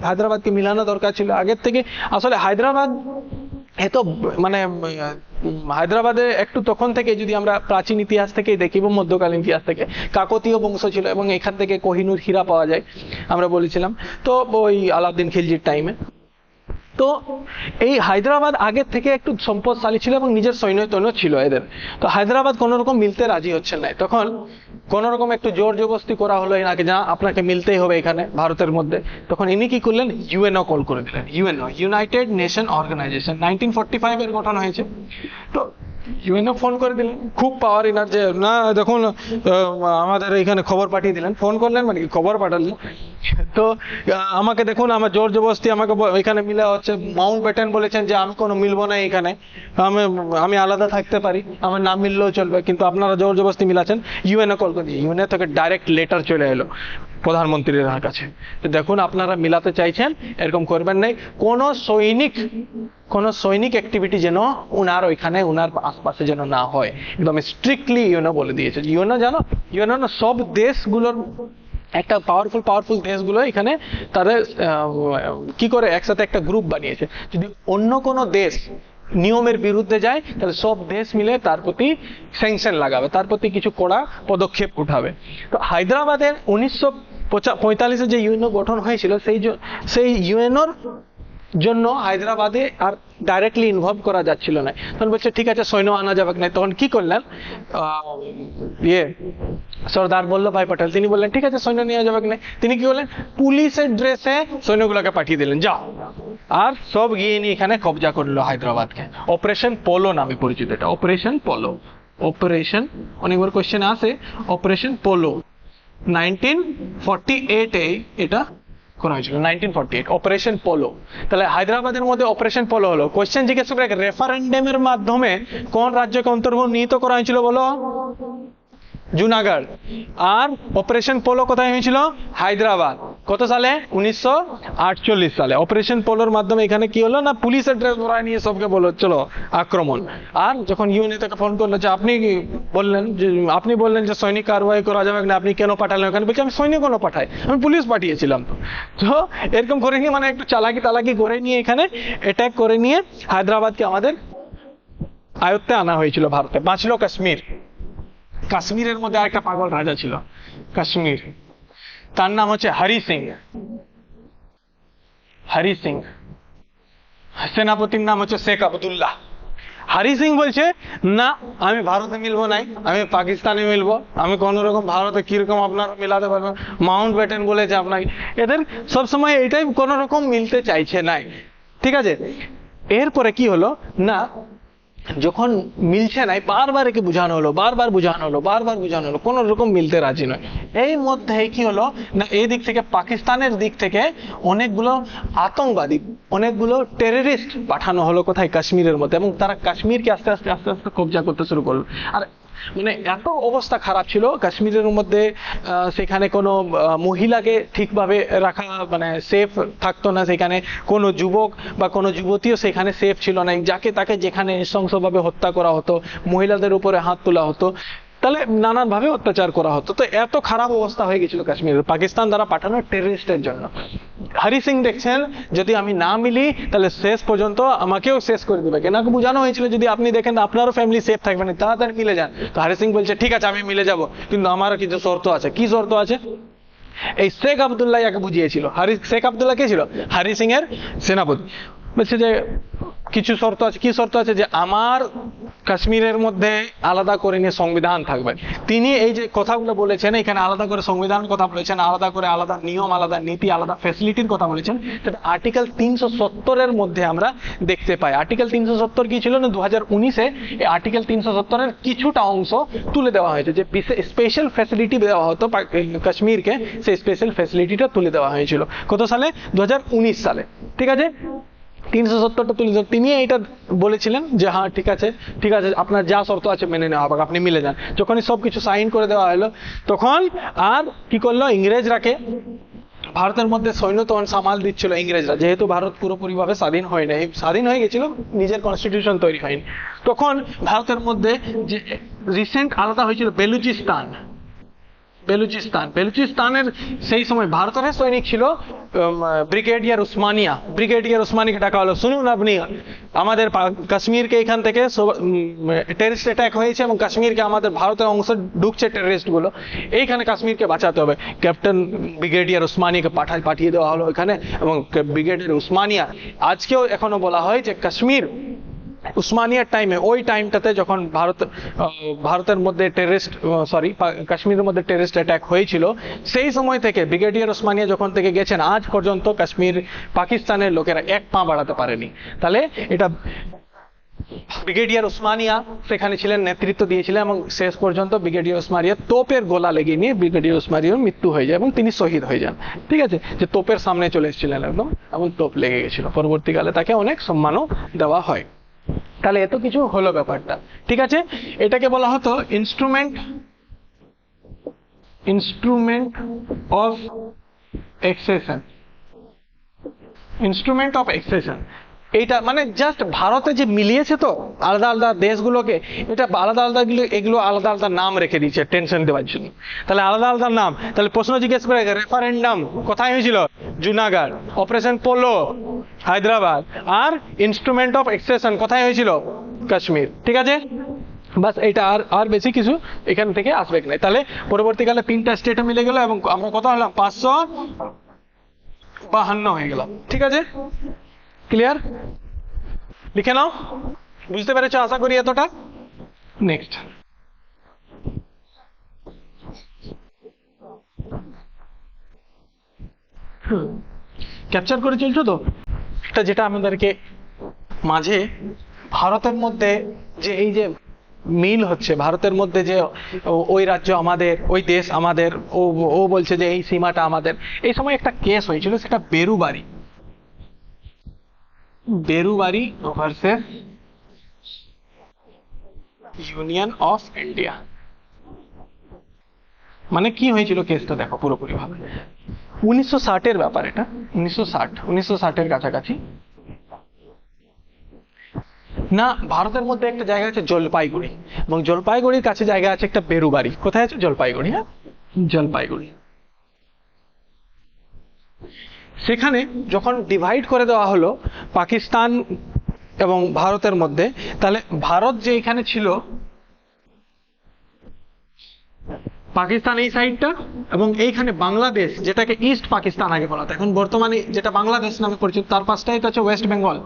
A: হায়দ্রাবাদকে মিলানো দরকার ছিল আগের থেকে। আসলে হায়দ্রাবাদ এত মানে হায়দ্রাবাদে একটু তখন থেকে যদি আমরা প্রাচীন ইতিহাস থেকেই দেখি বা মধ্যকালীন ইতিহাস থেকে, কাকতীয় বংশ ছিল এবং এখান থেকে কোহিনূর হীরা পাওয়া যায় আমরা বলেছিলাম, তো ওই আলাউদ্দিন খিলজির টাইমে। তো এই হায়দ্রাবাদ আগের থেকে একটু সম্পদশালী ছিল এবং নিজের সৈন্য ছিল এদের। তো হায়দ্রাবাদ কোন রকম মিলতে রাজি হচ্ছে না, তখন কোন রকম একটু জোর জবরদস্তি করা হলো এনাকে, যা আপনাকে মিলতেই হবে এখানে ভারতের মধ্যে। তখন ইনি কি করলেন, ইউএনও কল করে দিলেন। ইউএনও, ইউনাইটেড নেশন অর্গানাইজেশন, 1945 এর গঠন হয়েছে। তো ইউএনও ফোন করে দিলেন, খুব পাওয়ার ইনার, যে না দেখুন আমাদের এখানে খবর পাঠিয়ে দিলেন, ফোন করলেন মানে খবর পাঠালেন। তো আমাকে দেখুন, আমার জোর জবরদস্তি আমাকে এখানে মিলা হচ্ছে। মাউন্ট ব্যাটেন বলেছেন যে আমি কোনো মিলবো না এখানে, আমি আলাদা থাকতে পারি, আমার নাম মিললেও চলবে, কিন্তু আপনারা জোর জবরদস্তি মিলাচ্ছেন। ইউএনও কল করে দিয়ে ইউএনও থেকে ডাইরেক্ট লেটার চলে এলো প্রধানমন্ত্রীর কাছে, দেখুন আপনারা মিলাতে চাইছেন, এরকম করবেন নাই। কোন সৈনিক অ্যাক্টিভিটি যেন উনার ওইখানে উনার আশপাশে যেন না হয়, একদম স্ট্রিক্টলি ইউএনও বলে দিয়েছে। ইউএনও জানো, ইউএনও সব দেশগুলোর একটা পাওয়ারফুল দেশগুলো এখানে তাদের কি করে একসাথে একটা গ্রুপ বানিয়েছে, যদি অন্য কোনো দেশ নিয়মের বিরুদ্ধে যায় তাহলে সব দেশ মিলে তার প্রতি স্যাংশন লাগাবে, তার প্রতি কিছু কড়া পদক্ষেপ উঠাবে। তো হায়দ্রাবাদের 1945-এ যে ইউএনও গঠন হয়েছিল, সেই ইউএনওর জন্য হায়দ্রাবাদে আর ডাইরেক্টলি ইনভলভ করা যাচ্ছিল না। তখন বলছে ঠিক আছে সৈন্য আনা যাবে না। তখন কি করলেন, সর্দার বল্লভভাই পটেল তিনি বললেন ঠিক আছে সৈন্য নিয়ে যাবে না। তিনি কি করলেন, পুলিশের ড্রেসে সৈন্যগুলোকে পাঠিয়ে দিলেন, যাও, আর সব গিয়ে নিয়ে এখানে কবজা করলো হায়দ্রাবাদকে। অপারেশন পোলো নামে পরিচিত এটা, অপারেশন পোলো। অনেকবার কোয়েশ্চেন আসে, অপারেশন পোলো 1948-এ এটা করা হয়েছিল, 1948 অপারেশন পোলো। তাহলে হায়দ্রাবাদের মধ্যে অপারেশন পোলো হলো। কোয়েশ্চেন জিজ্ঞেস করে, রেফারেন্ডামের মাধ্যমে কোন রাজ্যকে অন্তর্ভুক্ত করা হয়েছিল বলো, জুনাগড়। আর অপারেশন পোলো কোথায় হয়েছিল, হায়দ্রাবাদ। কত সালে, 1948 সালে। অপারেশন পোলোর মাধ্যমে এখানে কি হলো না, পুলিশের ড্রেস পরায় নিয়ে সবকে বললো চলো আক্রমণ। আর যখন ইউএনও থেকে ফোন করলো যে আপনি বললেন যে সৈনিক কারবাই করা যাবে না, আপনি কেন পাঠালেন ওখানে, বলছি আমি সৈনিক কোনো পাঠাই, আমি পুলিশ পাঠিয়েছিলাম। তো এরকম করে নিয়ে মানে একটু চালাকি করে নিয়ে এখানে অ্যাটাক করে নিয়ে হায়দ্রাবাদকে আমাদের আয়ত্তে আনা হয়েছিল ভারতে। বাঁচলো কাশ্মীর। কাশ্মীরের মধ্যে আরেকটা পাগল রাজা ছিল, কাশ্মীর, তার নাম হচ্ছে হরি সিং। সেনাপতির নাম হচ্ছে শেখ আবদুল্লাহ। হরি সিং বলছে না আমি ভারতে মিলবো নাই, আমি পাকিস্তানে মিলবো, আমি কোন রকম ভারতে কিরকম আপনারা মিলাতে পারবেন। মাউন্ট ব্যাটেন বলেছে আপনাকে, এদের সবসময় এটাই কোন রকম মিলতে চাইছে নাই, ঠিক আছে। এরপরে কি হলো না, যখন মিলছে নাই বারবার একে বোঝানো হলো, বারবার বোঝানো হলো, কোন রকম মিলতে রাজি নয়। এই মধ্যে কি হলো না, এই দিক থেকে পাকিস্তানের দিক থেকে অনেকগুলো আতঙ্কবাদী, অনেকগুলো টেররিস্ট পাঠানো হলো কোথায়, কাশ্মীরের মধ্যে, এবং তারা কাশ্মীরকে আস্তে আস্তে কবজা করতে শুরু করলো। আর মানে এত অবস্থা খারাপ ছিল কাশ্মীরের মধ্যে, সেখানে কোনো মহিলাকে ঠিকভাবে রাখা মানে সেফ থাকতো না, সেখানে কোনো যুবক বা কোনো যুবতীও সেখানে সেফ ছিল না, যাকে তাকে যেখানে নৃশংসভাবে হত্যা করা হতো, মহিলাদের উপরে হাত তোলা হতো, তাহলে নানানভাবে অত্যাচার করা হতো। তো এত খারাপ অবস্থা হয়ে গেছিল কাশ্মীরে পাকিস্তান দ্বারা পাঠানো টেররিস্টের জন্য। হরি সিং দেখছেন যদি আমি না মিলি তাহলে শেষ পর্যন্ত আমাকেও শেষ করে দেবে, কেনাকে বোঝানো হয়েছিল যদি আপনি দেখেন আপনারও ফ্যামিলি সেফ থাকবে না, তাড়াতাড়ি মিলে যান। তো হরি সিং বলছে ঠিক আছে আমি মিলে যাব, কিন্তু আমার কিছু শর্ত আছে। কি শর্ত আছে, এই শেখ আবদুল্লাহ যাকে বুঝিয়েছিল, শেখ আবদুল্লাহ কে ছিল, হরি সিং এর সেনাপতি, বলছে যে কিছু শর্ত আছে। কি শর্ত আছে, যে আমার কাশ্মীরের মধ্যে আলাদা করে নিয়ে সংবিধান থাকবে। তিনি এই যে কথাগুলো বলেছেন, এখানে আলাদা করে সংবিধানের কথা বলেছেন, আলাদা করে আলাদা নিয়ম, আলাদা নীতি, আলাদা ফ্যাসিলিটির কথা বলেছেন, সেটা আর্টিকেল 370 মধ্যে আমরা দেখতে পাই। আর্টিকেল 370 কি ছিল না, 2019-এ এই আর্টিকেল 370-এর কিছুটা অংশ তুলে দেওয়া হয়েছে, যে স্পেশাল ফ্যাসিলিটি দেওয়া হতো কাশ্মীরকে, সেই স্পেশাল ফ্যাসিলিটিটা তুলে দেওয়া হয়েছিল কত সালে, 2019 সালে। ঠিক আছে, 370টা তুলে দেওয়া, তিনি এইটা বলেছিলেন যে হ্যাঁ ঠিক আছে, ঠিক আছে, আপনার যা শর্ত আছে মেনে নেওয়া হবে, আপনি মিলে যান। যখনই সবকিছু সাইন করে দেওয়া হলো, তখন আর কি করলো, ইংরেজরাকে, ভারতের মধ্যে সৈন্য তখন সামাল দিচ্ছিল ইংরেজরা, যেহেতু ভারত পুরোপুরিভাবে স্বাধীন হয় নাই, স্বাধীন হয়ে গেছিল, নিজের কনস্টিটিউশন তৈরি হয়নি। তখন ভারতের মধ্যে যে রিসেন্ট আলাদা হয়েছিল বেলুচিস্তানের সেই সময় ভারতের সৈনিক ছিল ব্রিগেডিয়ার উসমানিকে ডাকা হলো, শুনুন আপনি, আমাদের কাশ্মীরকে এখান থেকে টেররিস্ট অ্যাটাক হয়েছে এবং কাশ্মীরকে, আমাদের ভারতের অংশ ঢুকছে টেররিস্ট গুলো, এইখানে কাশ্মীরকে বাঁচাতে হবে। ক্যাপ্টেন ব্রিগেডিয়ার উসমানিকে পাঠিয়ে দেওয়া হলো এখানে, এবং ব্রিগেডিয়ার উসমানিয়া আজকেও এখনো বলা হয় যে কাশ্মীর উসমানিয়ার টাইমে, ওই টাইমটাতে যখন ভারতের মধ্যে কাশ্মীরের মধ্যে টেররিস্ট অ্যাটাক হয়েছিল, সেই সময় থেকে ব্রিগেডিয়ার উসমানিয়া যখন থেকে গেছেন, আজ পর্যন্ত কাশ্মীর পাকিস্তানের লোকেরা এক পা বাড়াতে পারেনি। তাহলে এটা ব্রিগেডিয়ার উসমানিয়া সেখানে ছিলেন, নেতৃত্ব দিয়েছিলেন, এবং শেষ পর্যন্ত ব্রিগেডিয়ার উসমানিয়া তোপের গোলা লেগে নিয়ে ব্রিগেডিয়ার উসমানিয়ার মৃত্যু হয়ে যায় এবং তিনি শহীদ হয়ে যান। ঠিক আছে, যে তোপের সামনে চলে এসেছিলেন একদম, এবং তোপ লেগে গেছিল। পরবর্তীকালে তাকে অনেক সম্মানও দেওয়া হয়। তাহলে এত কিছু হলো ব্যাপারটা। ঠিক আছে, এটাকে বলা হতো instrument of accession. Instrument of accession এইটা মানে জাস্ট ভারতে যে মিলিয়েছে তো আলাদা আলাদা দেশগুলোকে, এটা আলাদা আলাদা এগুলো আলাদা আলাদা নাম রেখে দিয়েছে টেনশন দেওয়ার জন্য। তাহলে আলাদা আলাদা নাম, তাহলে প্রশ্ন জিজ্ঞেস করে, রেফারেন্ডাম কোথায় হয়েছিল, জুনাগড়, অপারেশন পোলো হায়দ্রাবাদ, আর ইনস্ট্রুমেন্ট অফ এক্সেশন কোথায় হয়েছিল, কাশ্মীর। ঠিক আছে, বাস এটা আর বেশি কিছু এখান থেকে আসবে না। তাহলে পরবর্তীকালে 3টা স্টেটে মিলে গেল এবং আমরা কত হলাম, 552 হয়ে গেলাম। ঠিক আছে, ক্লিয়ার? লিখে নাও, বুঝতে পেরেছো আশা করি এতটা। নেক্সট, ক্যাপচার করে চলছো তো? এটা যেটা আমাদেরকে মাঝে ভারতের মধ্যে যে এই যে মিল হচ্ছে, ভারতের মধ্যে যে ওই রাজ্য আমাদের, ওই দেশ আমাদের, ও বলছে যে এই সীমাটা আমাদের। এই সময় একটা কেস হয়েছিল, সেটা বেরুবারি ভার্সেস ইউনিয়ন অফ ইন্ডিয়া। মানে কি হয়েছিল কেসটা দেখো পুরোপুরি ভাবে। 1960-এর ব্যাপার এটা, 1960-এর কাছাকাছি না, ভারতের মধ্যে একটা জায়গা আছে জলপাইগুড়ি, এবং জলপাইগুড়ির কাছে জায়গা আছে একটা বেরুবারি। কোথায় আছে, জলপাইগুড়ি। হ্যাঁ, জলপাইগুড়ি। সেখানে যখন ডিভাইড করে দেওয়া হলো পাকিস্তান এবং ভারতের মধ্যে, তাহলে ভারত যে এখানে ছিল, পাকিস্তান এই সাইডটা, এবং এইখানে বাংলাদেশ, যেটাকে ইস্ট পাকিস্তান আগে বলা হতো, এখন বর্তমানে যেটা বাংলাদেশ নামে পরিচিত, তার পাশটাই হচ্ছে ওয়েস্ট বেঙ্গল।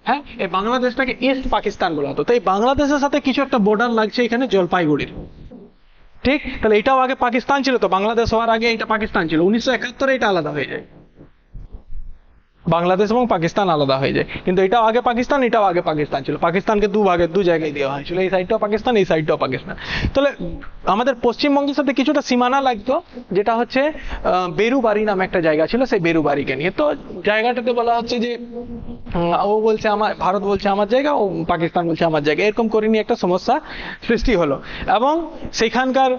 A: হ্যাঁ, এই বাংলাদেশটাকে ইস্ট পাকিস্তান বলা হতো। তো এই বাংলাদেশের সাথে কিছু একটা বর্ডার লাগছে এখানে জলপাইগুড়ির। ঠিক, তাহলে এটাও আগে পাকিস্তান ছিল, তো বাংলাদেশ হওয়ার আগে এটা পাকিস্তান ছিল। 1971-এ এটা আলাদা হয়ে যায়, বাংলাদেশ এবং পাকিস্তান আলাদা হয়ে যায়। কিন্তু এটাও আগে পাকিস্তান, এটাও আগে পাকিস্তান ছিল। পাকিস্তানকে দু জায়গায় দেওয়া হয়েছিল, এই সাইডটাও পাকিস্তান, এই সাইডটাও পাকিস্তান। তাহলে আমাদের পশ্চিমবঙ্গের সাথে কিছুটা সীমানা লাগতো, যেটা হচ্ছে বেরুবারি নামে একটা জায়গা ছিল, সেই বেরুবারিকে নিয়ে। তো জায়গাটাতে বলা হচ্ছে যে ও বলছে আমার, ভারত বলছে আমার জায়গা, ও পাকিস্তান বলছে আমার জায়গা, এরকম করে নিয়ে একটা সমস্যা সৃষ্টি হলো। এবং সেখানকার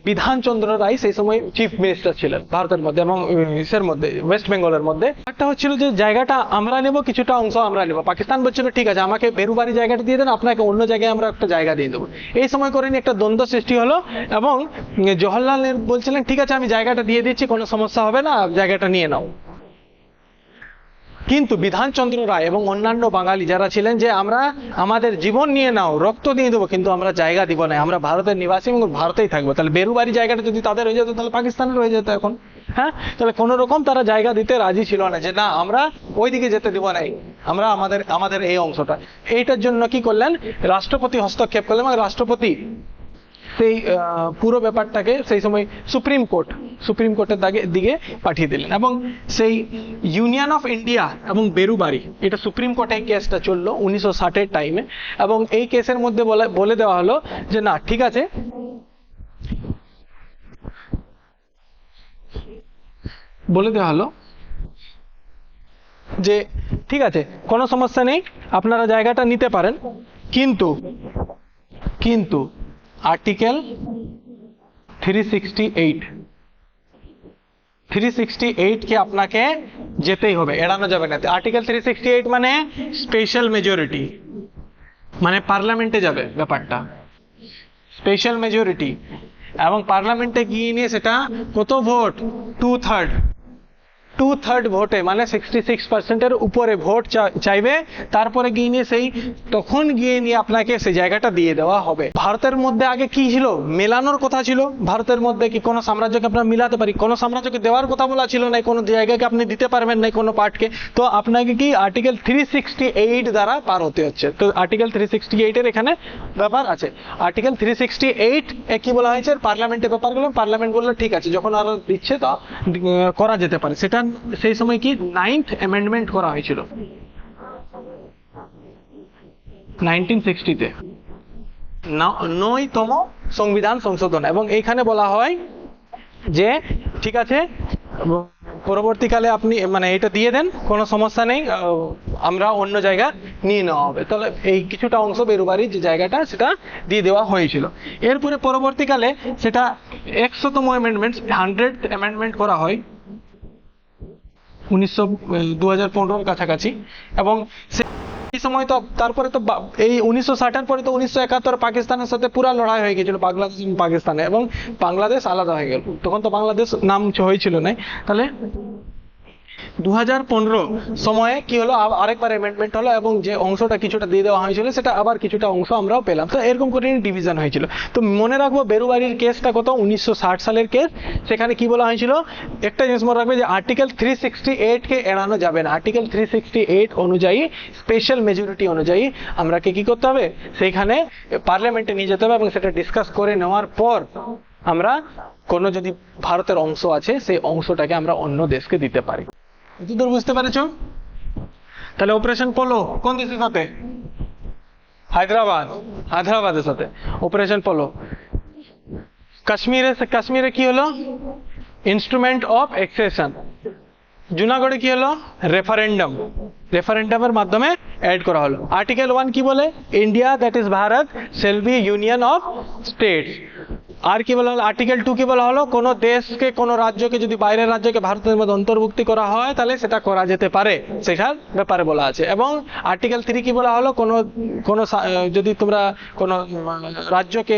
A: বিধানচন্দ্র রায় সেই সময় চিফ মিনিস্টার ছিলেন ভারতের মধ্যে, এবং ইসের মধ্যে, ওয়েস্ট বেঙ্গলের মধ্যে। একটা হচ্ছিল যে জায়গাটা আমরা নেব, কিছুটা অংশ আমরা নেব। পাকিস্তান বলছিল ঠিক আছে, আমাকে বেরুবারি জায়গাটা দিয়ে দেন, আপনাকে অন্য জায়গায় আমরা একটা জায়গা দিয়ে দেবো। এই সময় করে নিয়ে একটা দ্বন্দ্ব সৃষ্টি হলো, এবং জওহরলাল নেহরু বলছিলেন ঠিক আছে আমি জায়গাটা দিয়ে দিচ্ছি, কোনো সমস্যা হবে না, জায়গাটা নিয়ে নাও। কিন্তু বিধানচন্দ্র রায় এবং অন্যান্য বাঙালি যারা ছিলেন যে আমরা আমাদের জীবন নিয়ে নাও, রক্ত দিয়ে দেবো, কিন্তু আমরা জায়গা দিব না, আমরা ভারতের নিবাসী এবং ভারতেই থাকবো। তাহলে বেরুবাড়ি জায়গাটা যদি তাদের হয়ে যেত তাহলে পাকিস্তানের হয়ে যেত এখন। হ্যাঁ, তাহলে কোনো রকম তারা জায়গা দিতে রাজি ছিল না, যে না আমরা ওইদিকে যেতে দিব নাই, আমরা আমাদের এই অংশটা। এইটার জন্য কি করলেন, রাষ্ট্রপতি হস্তক্ষেপ করলেন এবং রাষ্ট্রপতি সেই পুরো ব্যাপারটাকে সেই সময় সুপ্রিম কোর্টের দিকে পাঠিয়ে দিলেন। এবং সেই ইউনিয়ন অফ ইন্ডিয়া এবং বেরুবাড়ি, এটা সুপ্রিম কোর্টে কেসটা চললো 1960-এর টাইমে। এবং এই কেসের মধ্যে বলে দেওয়া হলো যে না ঠিক আছে, বলে দেওয়া হলো যে ঠিক আছে কোনো সমস্যা নেই, আপনারা জায়গাটা নিতে পারেন, কিন্তু আর্টিকেল 368 কে আপনাকে যেতেই হবে, এড়ানো যাবে না। আর্টিকেল 368 মানে স্পেশাল মেজরিটি, মানে পার্লামেন্টে যাবে ব্যাপারটা, স্পেশাল মেজরিটি। এবং পার্লামেন্টে গিয়ে নিয়ে সেটা কত ভোট, 2/3 ভোটে, মানে 66%-এর উপরে ভোট চাইবে, তারপরে গিয়ে নিয়ে তখন গিয়ে নিয়ে আপনাকে সেই জায়গাটা দিয়ে দেওয়া হবে। ভারতের মধ্যে আগে কি ছিল, মেলানোর কথা ছিল, ভারতের মধ্যে কি কোনো সাম্রাজ্যকে আপনারা মিলাতে পারি, কোনো সাম্রাজ্যকে দেওয়ার কথা বলা ছিল না, কোনো জায়গাকে আপনি দিতে পারবেন না কোনো পার্টকে। তো আপনাকে কি আর্টিকেল 368 দ্বারা পার হতে হচ্ছে। তো আর্টিকেল 368-এর এখানে ব্যাপার আছে। আর্টিকেল 368 এ কি বলা হয়েছে, পার্লামেন্টের ব্যাপারগুলো পার্লামেন্ট বললো ঠিক আছে, যখন আরো দিচ্ছে তো করা যেতে পারে। সেটা সেই সময় কি 9th অ্যামেন্ডমেন্ট করা হয়েছিল 1960-তে, 9তম সংবিধান সংশোধন। এবং এইখানে বলা হয় যে ঠিক আছে পরবর্তীকালে আপনি মানে এটা দিয়ে দেন, কোনো সমস্যা নেই, আমরা অন্য জায়গা নিয়ে নেওয়া হবে। তাহলে এই কিছুটা অংশ বেরুবাড়ির যে জায়গাটা সেটা দিয়ে দেওয়া হয়েছিল। এরপরে পরবর্তীকালে সেটা 100তম অ্যামেন্ডমেন্ট 100th অ্যামেন্ডমেন্ট করা হয় 2015-এর কাছাকাছি। এবং এই সময় তো তারপরে তো এই 1960-এর পরে তো 1971 পাকিস্তানের সাথে পুরা লড়াই হয়ে গেছিল, বাংলাদেশ এবং পাকিস্তানে, এবং বাংলাদেশ আলাদা হয়ে গেল। তখন তো বাংলাদেশ নাম হয়েছিল না। তাহলে 2015 সময়ে কি হলো, আরেকবার অ্যামেন্ডমেন্ট হলো এবং যে অংশটা কিছুটা দিয়ে দেওয়া হয়েছিল সেটা আবার কিছুটা অংশ আমরাও পেলাম। তো এরকম করে ডিভিশন হয়েছিল। তো মনে রাখবো বেরুবাড়ির কেসটা কত, 1960 সালের কেস। সেখানে কি বলা হয়েছিল, একটা জিনিস মনে রাখবে যে আর্টিকেল 368 কে এড়ানো যাবে না। আর্টিকেল 368 অনুযায়ী, স্পেশাল মেজরিটি অনুযায়ী আমরা কি করতে হবে, সেইখানে পার্লামেন্টে নিয়ে যেতে হবে এবং সেটা ডিসকাস করে নেওয়ার পর আমরা কোনো যদি ভারতের অংশ আছে সেই অংশটাকে আমরা অন্য দেশকে দিতে পারি। এতদূর বুঝতে পেরেছ? তাহলে অপারেশন পোলো কোন দেশের সাথে, হায়দ্রাবাদের সাথে অপারেশন পোলো। কাশ্মীরে কি হলো, ইনস্ট্রুমেন্ট অফ এক্সেশন। জুনাগড়ে কি হলো, রেফারেন্ডামের মাধ্যমে অ্যাড করা হলো। আর্টিকেল 1 কি বলে, India that is Bharat shall be union of states. আর কি বলা হলো, আর্টিকেল 2 কি বলা হলো, কোনো দেশকে কোনো রাজ্যকে যদি বাইরের রাজ্যকে ভারতের মধ্যে অন্তর্ভুক্তি করা হয় তাহলে সেটা করা যেতে পারে, সেটার ব্যাপারে বলা আছে। এবং আর্টিকেল 3 কি বলা হলো, কোনো যদি তোমরা কোনো রাজ্যকে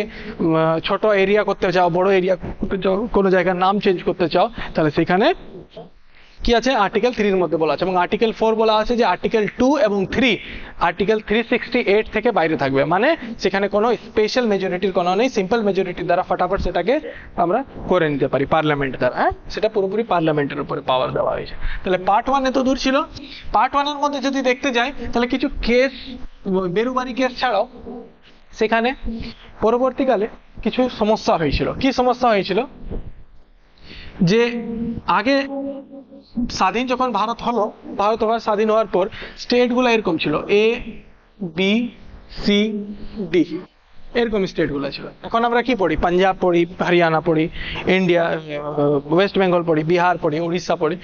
A: ছোট এরিয়া করতে চাও, বড় এরিয়া করতে চাও, কোনো জায়গার নাম চেঞ্জ করতে চাও, তাহলে সেখানে কি আছে, আর্টিকেল 3 এর মধ্যে বলা আছে। এবং আর্টিকেল 4 বলা আছে যে আর্টিকেল 2 এবং 3 আর্টিকেল 368 থেকে বাইরে থাকবে, মানে সেখানে কোনো স্পেশাল মেজরিটির কোনো নেই, সিম্পল মেজরিটির দ্বারা ফটাফট সেটাকে আমরা করে নিতে পারি পার্লামেন্ট দ্বারা। হ্যাঁ, সেটা পুরোপুরি পার্লামেন্টের উপরে পাওয়ার দেওয়া হয়েছে। তাহলে পার্ট 1 এত দূর ছিল। পার্ট 1 এর মধ্যে যদি দেখতে যাই তাহলে কিছু কেস, বেরুবাড়ি কেস ছাড়াও সেখানে পরবর্তীকালে কিছু সমস্যা হয়েছিল। কি সমস্যা হয়েছিল, যে আগে স্বাধীন যখন ভারত হলো, ভারত স্বাধীন হওয়ার পর স্টেটগুলো এরকম ছিল, A B C D এরকম স্টেটগুলো ছিল। এখন আমরা কি পড়ি, পাঞ্জাব পড়ি, হরিয়ানা পড়ি, ইন্ডিয়া ওয়েস্ট বেঙ্গল পড়ি, বিহার পড়ি, উড়িষ্যা পড়ি,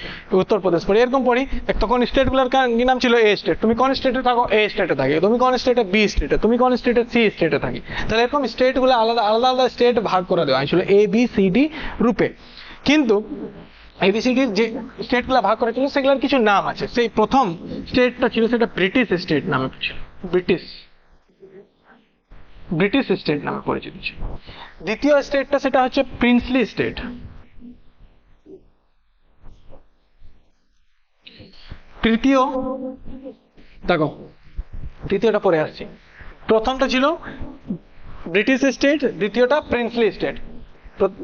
A: উত্তরপ্রদেশ পড়ি, এরকম পড়ি। তখন স্টেটগুলোর কি নাম ছিল, A স্টেট। তুমি কোন স্টেটে থাকো, A স্টেটে থাকি। তুমি কোন স্টেটে, B স্টেটে। তুমি কোন স্টেটে, C স্টেটে থাকি। তাহলে এরকম স্টেটগুলো আলাদা আলাদা স্টেট ভাগ করে দেওয়া হয়েছিল A B C D রূপে। কিন্তু ABCD যে স্টেটগুলো ভাগ করেছিল সেগুলোর কিছু নাম আছে। সেই প্রথম স্টেটটা ছিল সেটা ব্রিটিশ স্টেট নামে ছিল, ব্রিটিশ স্টেট নামে পরিচিত ছিল। দ্বিতীয় স্টেটটা সেটা হচ্ছে প্রিন্সলি স্টেট। তৃতীয়, দেখো তৃতীয়টা পরে আসছি। প্রথমটা ছিল ব্রিটিশ স্টেট, দ্বিতীয়টা প্রিন্সলি স্টেট।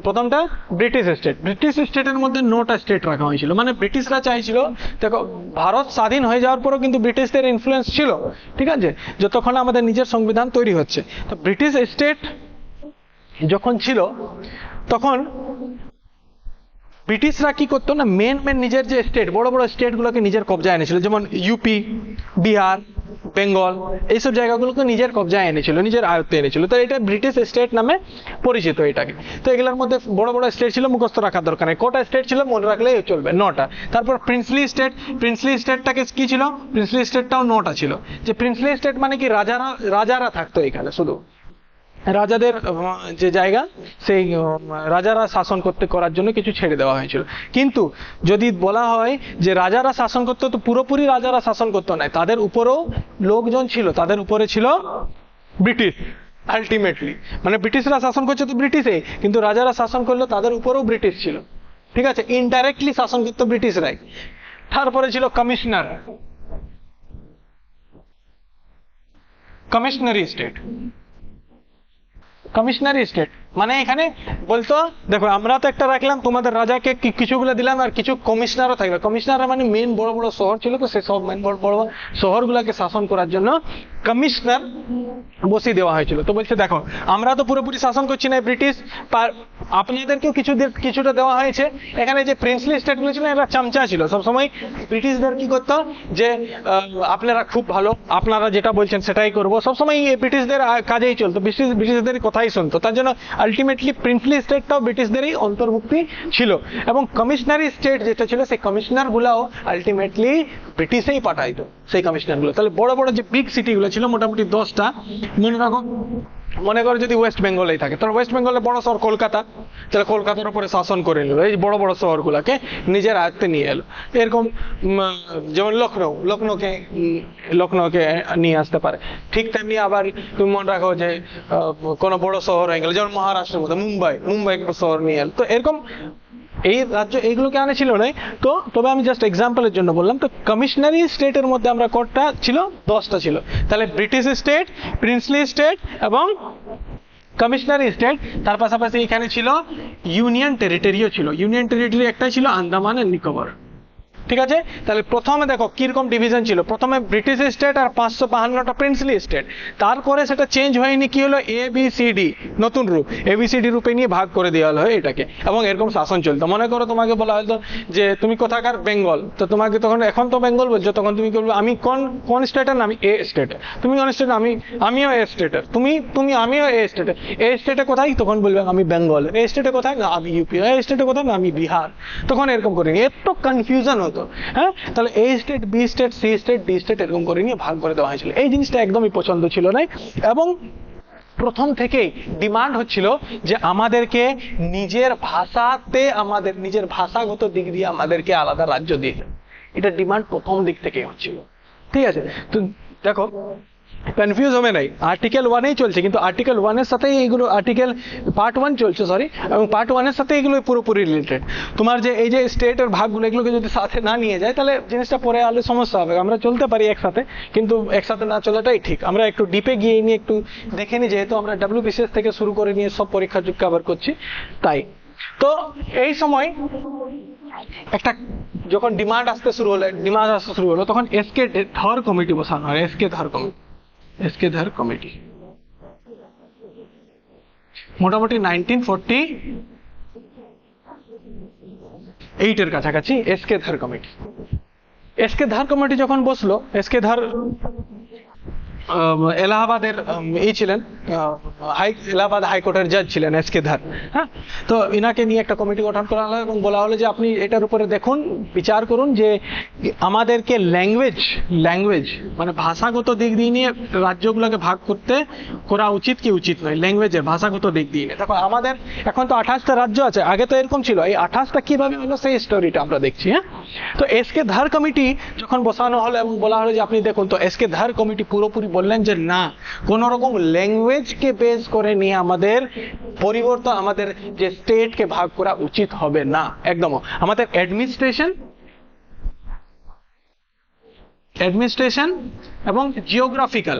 A: প্রথমটা ব্রিটিশ স্টেট। ব্রিটিশ স্টেটের মধ্যে 9টা স্টেট রাখা হয়েছিল, মানে ব্রিটিশরা চাইছিল, দেখো ভারত স্বাধীন হয়ে যাওয়ার পরও কিন্তু ব্রিটিশদের ইনফ্লুয়েন্স ছিল, ঠিক আছে, যতক্ষণ আমাদের নিজের সংবিধান তৈরি হচ্ছে। তো ব্রিটিশ স্টেট যখন ছিল তখন ব্রিটিশরা কি করতো না, মেন নিজের যে স্টেট, বড় বড় স্টেটগুলোকে নিজের কবজায় এনেছিল, যেমন ইউপি, বিহার, বেঙ্গল, এইসব জায়গাগুলোকে নিজের কবজায় এনেছিল, নিজের আয়ত্তে এনেছিল। তো এটা ব্রিটিশ স্টেট নামে পরিচিত এটাকে। তো এগুলোর মধ্যে বড় বড় স্টেট ছিল, মুখস্থ রাখার দরকার নেই, কটা স্টেট ছিল মনে রাখলেই চলবে, 9টা। তারপর প্রিন্সলি স্টেট। প্রিন্সলি স্টেটটাকে কি ছিল, প্রিন্সলি স্টেটটাও 9টা ছিল। যে প্রিন্সলি স্টেট মানে কি, রাজারা থাকতো এখানে, শুধু রাজাদের যে জায়গা, সেই রাজারা শাসন করার জন্য কিছু ছেড়ে দেওয়া হয়েছিল। কিন্তু যদি বলা হয় যে রাজারা শাসন করতো, তো পুরোপুরি রাজারা শাসন করতো না, তাদের উপরেও লোকজন ছিল, তাদের উপরে ছিল ব্রিটিশ আলটিমেটলি। মানে ব্রিটিশরা শাসন করছে তো ব্রিটিশে, কিন্তু রাজারা শাসন করলো তাদের উপরেও ব্রিটিশ ছিল, ঠিক আছে, ইনডাইরেক্টলি শাসন করতো ব্রিটিশরাই। তারপরে ছিল কমিশনার, কমিশনারি স্টেট। কমিশনারি স্টেট মানে এখানে বলতো, দেখো আমরা তো একটা রাখলাম, তোমাদের রাজাকে কিছুগুলো দিলাম, আর কিছু কমিশনারও থাকবে। কমিশনাররা মানে মেন বড় বড় শহর ছিল, তো সেই সব মেন বড় বড় শহরগুলোকে শাসন করার জন্য কমিশনার বসিয়ে দেওয়া হয়েছিল। তো বলছে দেখো আমরা তো পুরোপুরি শাসন করছি না ব্রিটিশ, আপনাদেরকেও কিছুটা দেওয়া হয়েছে। এখানে যে প্রিন্সলি স্টেটগুলো ছিল এরা চামচা ছিল, সবসময় ব্রিটিশদের কি করতো যে আপনারা খুব ভালো, আপনারা যেটা বলছেন সেটাই করবো, সবসময় ব্রিটিশদের কাজেই চলতো, ব্রিটিশদের কথাই শুনতো। তার জন্য আলটিমেটলি প্রিন্সলি স্টেটটাও ব্রিটিশদেরই অন্তর্ভুক্তি ছিল। এবং কমিশনারি স্টেট যেটা ছিল, সেই কমিশনার গুলাও আলটিমেটলি ব্রিটিশেই পাঠাইতো সেই কমিশনার গুলো। তাহলে বড় বড় যে বিগ সিটিগুলো ছিল মোটামুটি 10টা মনে রাখো। মনে করো যদি ওয়েস্ট বেঙ্গলেই থাকে, তাহলে ওয়েস্ট বেঙ্গলের বড় শহর কলকাতা, তাহলে কলকাতার উপরে শাসন করে নিল, এই বড় বড় শহরগুলোকে নিজের আয়ত্তে নিয়ে এলো। এরকম যেমন লখনৌকে নিয়ে আসতে পারে। ঠিক তেমনি আবার তুমি মনে রাখো যে কোনো বড় শহর হয়ে গেল, যেমন মহারাষ্ট্রের মধ্যে মুম্বাই একটা শহর নিয়ে এলো। তো এরকম এই রাজ্য এইগুলোকে আনেছিল না। তো তবে আমি জাস্ট এক্সাম্পলের জন্য বললাম। তো কমিশনারি স্টেটের মধ্যে আমরা কটা ছিল, 10টা ছিল। তাহলে ব্রিটিশ স্টেট, প্রিন্সলি স্টেট এবং কমিশনারি স্টেট। তার পাশাপাশি এখানে ছিল ইউনিয়ন টেরিটরিও ছিল। ইউনিয়ন টেরিটরি একটাই ছিল, আন্দামান এন্ড নিকোবর, ঠিক আছে। তাহলে প্রথমে দেখো কিরকম ডিভিশন ছিল, প্রথমে ব্রিটিশ স্টেট আর 552টা প্রিন্সলি স্টেট। তারপরে সেটা চেঞ্জ হয়নি, কি হলো, ABCD, নতুন রূপ, ABCD রূপে নিয়ে ভাগ করে দেওয়া হলো এটাকে। এবং এরকম শাসন চলতো। মনে করো তোমাকে বলা হতো যে তুমি কোথাকার, বেঙ্গল, তো তোমাকে তখন, এখন তো বেঙ্গল বলছো, তখন তুমি বলবে আমি কোন স্টেটের, আমি A স্টেটের। তুমি কোন স্টেট, আমিও A স্টেটের। আমিও A স্টেটের। A স্টেটে কোথায়, তখন বলবে আমি বেঙ্গল। A স্টেটে কোথায়, না আমি ইউপি। A স্টেটে কোথায়, না আমি বিহার। তখন এরকম করে নিয়ে এত কনফিউশন হতো। হ্যাঁ, তাহলে A state, B state, C state, D state এরকম করে নিয়ে ভাগ করে দেওয়া হয়েছিল। এই জিনিসটা একদমই পছন্দ ছিল না। এবং প্রথম থেকেই ডিমান্ড হচ্ছিল যে আমাদেরকে নিজের ভাষাতে, আমাদের নিজের ভাষাগত দিক দিয়ে আমাদেরকে আলাদা রাজ্য দিয়ে, এটা ডিমান্ড প্রথম দিক থেকেই হচ্ছিল, ঠিক আছে। তো দেখো কনফিউজ হবে নাই, আর্টিকেল 1এই চলছে, কিন্তু আর্টিকেল 1-এর সাথেই এইগুলো, আর্টিকেল পার্ট 1 চলছে, সরি, এবং পার্ট 1-এর সাথে এগুলো পুরোপুরি রিলেটেড। তোমার যে এই যে স্টেটের ভাগগুলো, এগুলোকে যদি সাথে না নিয়ে যায় তাহলে জিনিসটা পরে আলো সমস্যা হবে। আমরা চলতে পারি একসাথে, কিন্তু একসাথে না চলাটাই ঠিক। আমরা একটু ডিপে গিয়ে নিয়ে একটু দেখে নিই, যেহেতু আমরা WBCS থেকে শুরু করে নিয়ে সব পরীক্ষা কভার করছি, তাই। তো এই সময় একটা যখন ডিমান্ড আসতে শুরু হলো, তখন এসকে ধর কমিটি বসানো হয়। এসকে ধর কমিটি মোটামুটি 1948-এর কাছাকাছি এসকে ধর কমিটি যখন বসলো, এসকে ধর এলাহাবাদের ছিলেন, এলাহাবাদ হাইকোর্টের জাজ ছিলেন এসকে ধর। হ্যাঁ, তো ইনাকে নিয়ে একটা কমিটি গঠন করা হলো এবং বলা হলো যে আপনি এটার উপরে দেখুন, বিচার করুন যে আমাদেরকে ল্যাঙ্গুয়েজ মানে ভাষাগত দিক দিয়ে নিয়ে রাজ্যগুলোকে ভাগ করা উচিত কি উচিত নয়, ল্যাঙ্গুয়েজের ভাষাগত দিক দিয়ে। দেখো আমাদের এখন তো 28টা রাজ্য আছে, আগে তো এরকম ছিল। এই 28টা কিভাবে হলো সেই স্টোরিটা আমরা দেখছি। হ্যাঁ, তো এসকে ধর কমিটি যখন বসানো হলো এবং বলা হলো যে আপনি দেখুন, তো এসকে ধর কমিটি পুরোপুরি বললেন যে না, কোন রকম ল্যাঙ্গুয়েজকে বেস করে নিয়ে আমাদের পরিবর্তন, আমাদের যে স্টেটকে ভাগ করা উচিত হবে না একদম। আমাদের অ্যাডমিনিস্ট্রেশন অ্যাডমিনিস্ট্রেশন এবং জিওগ্রাফিক্যাল,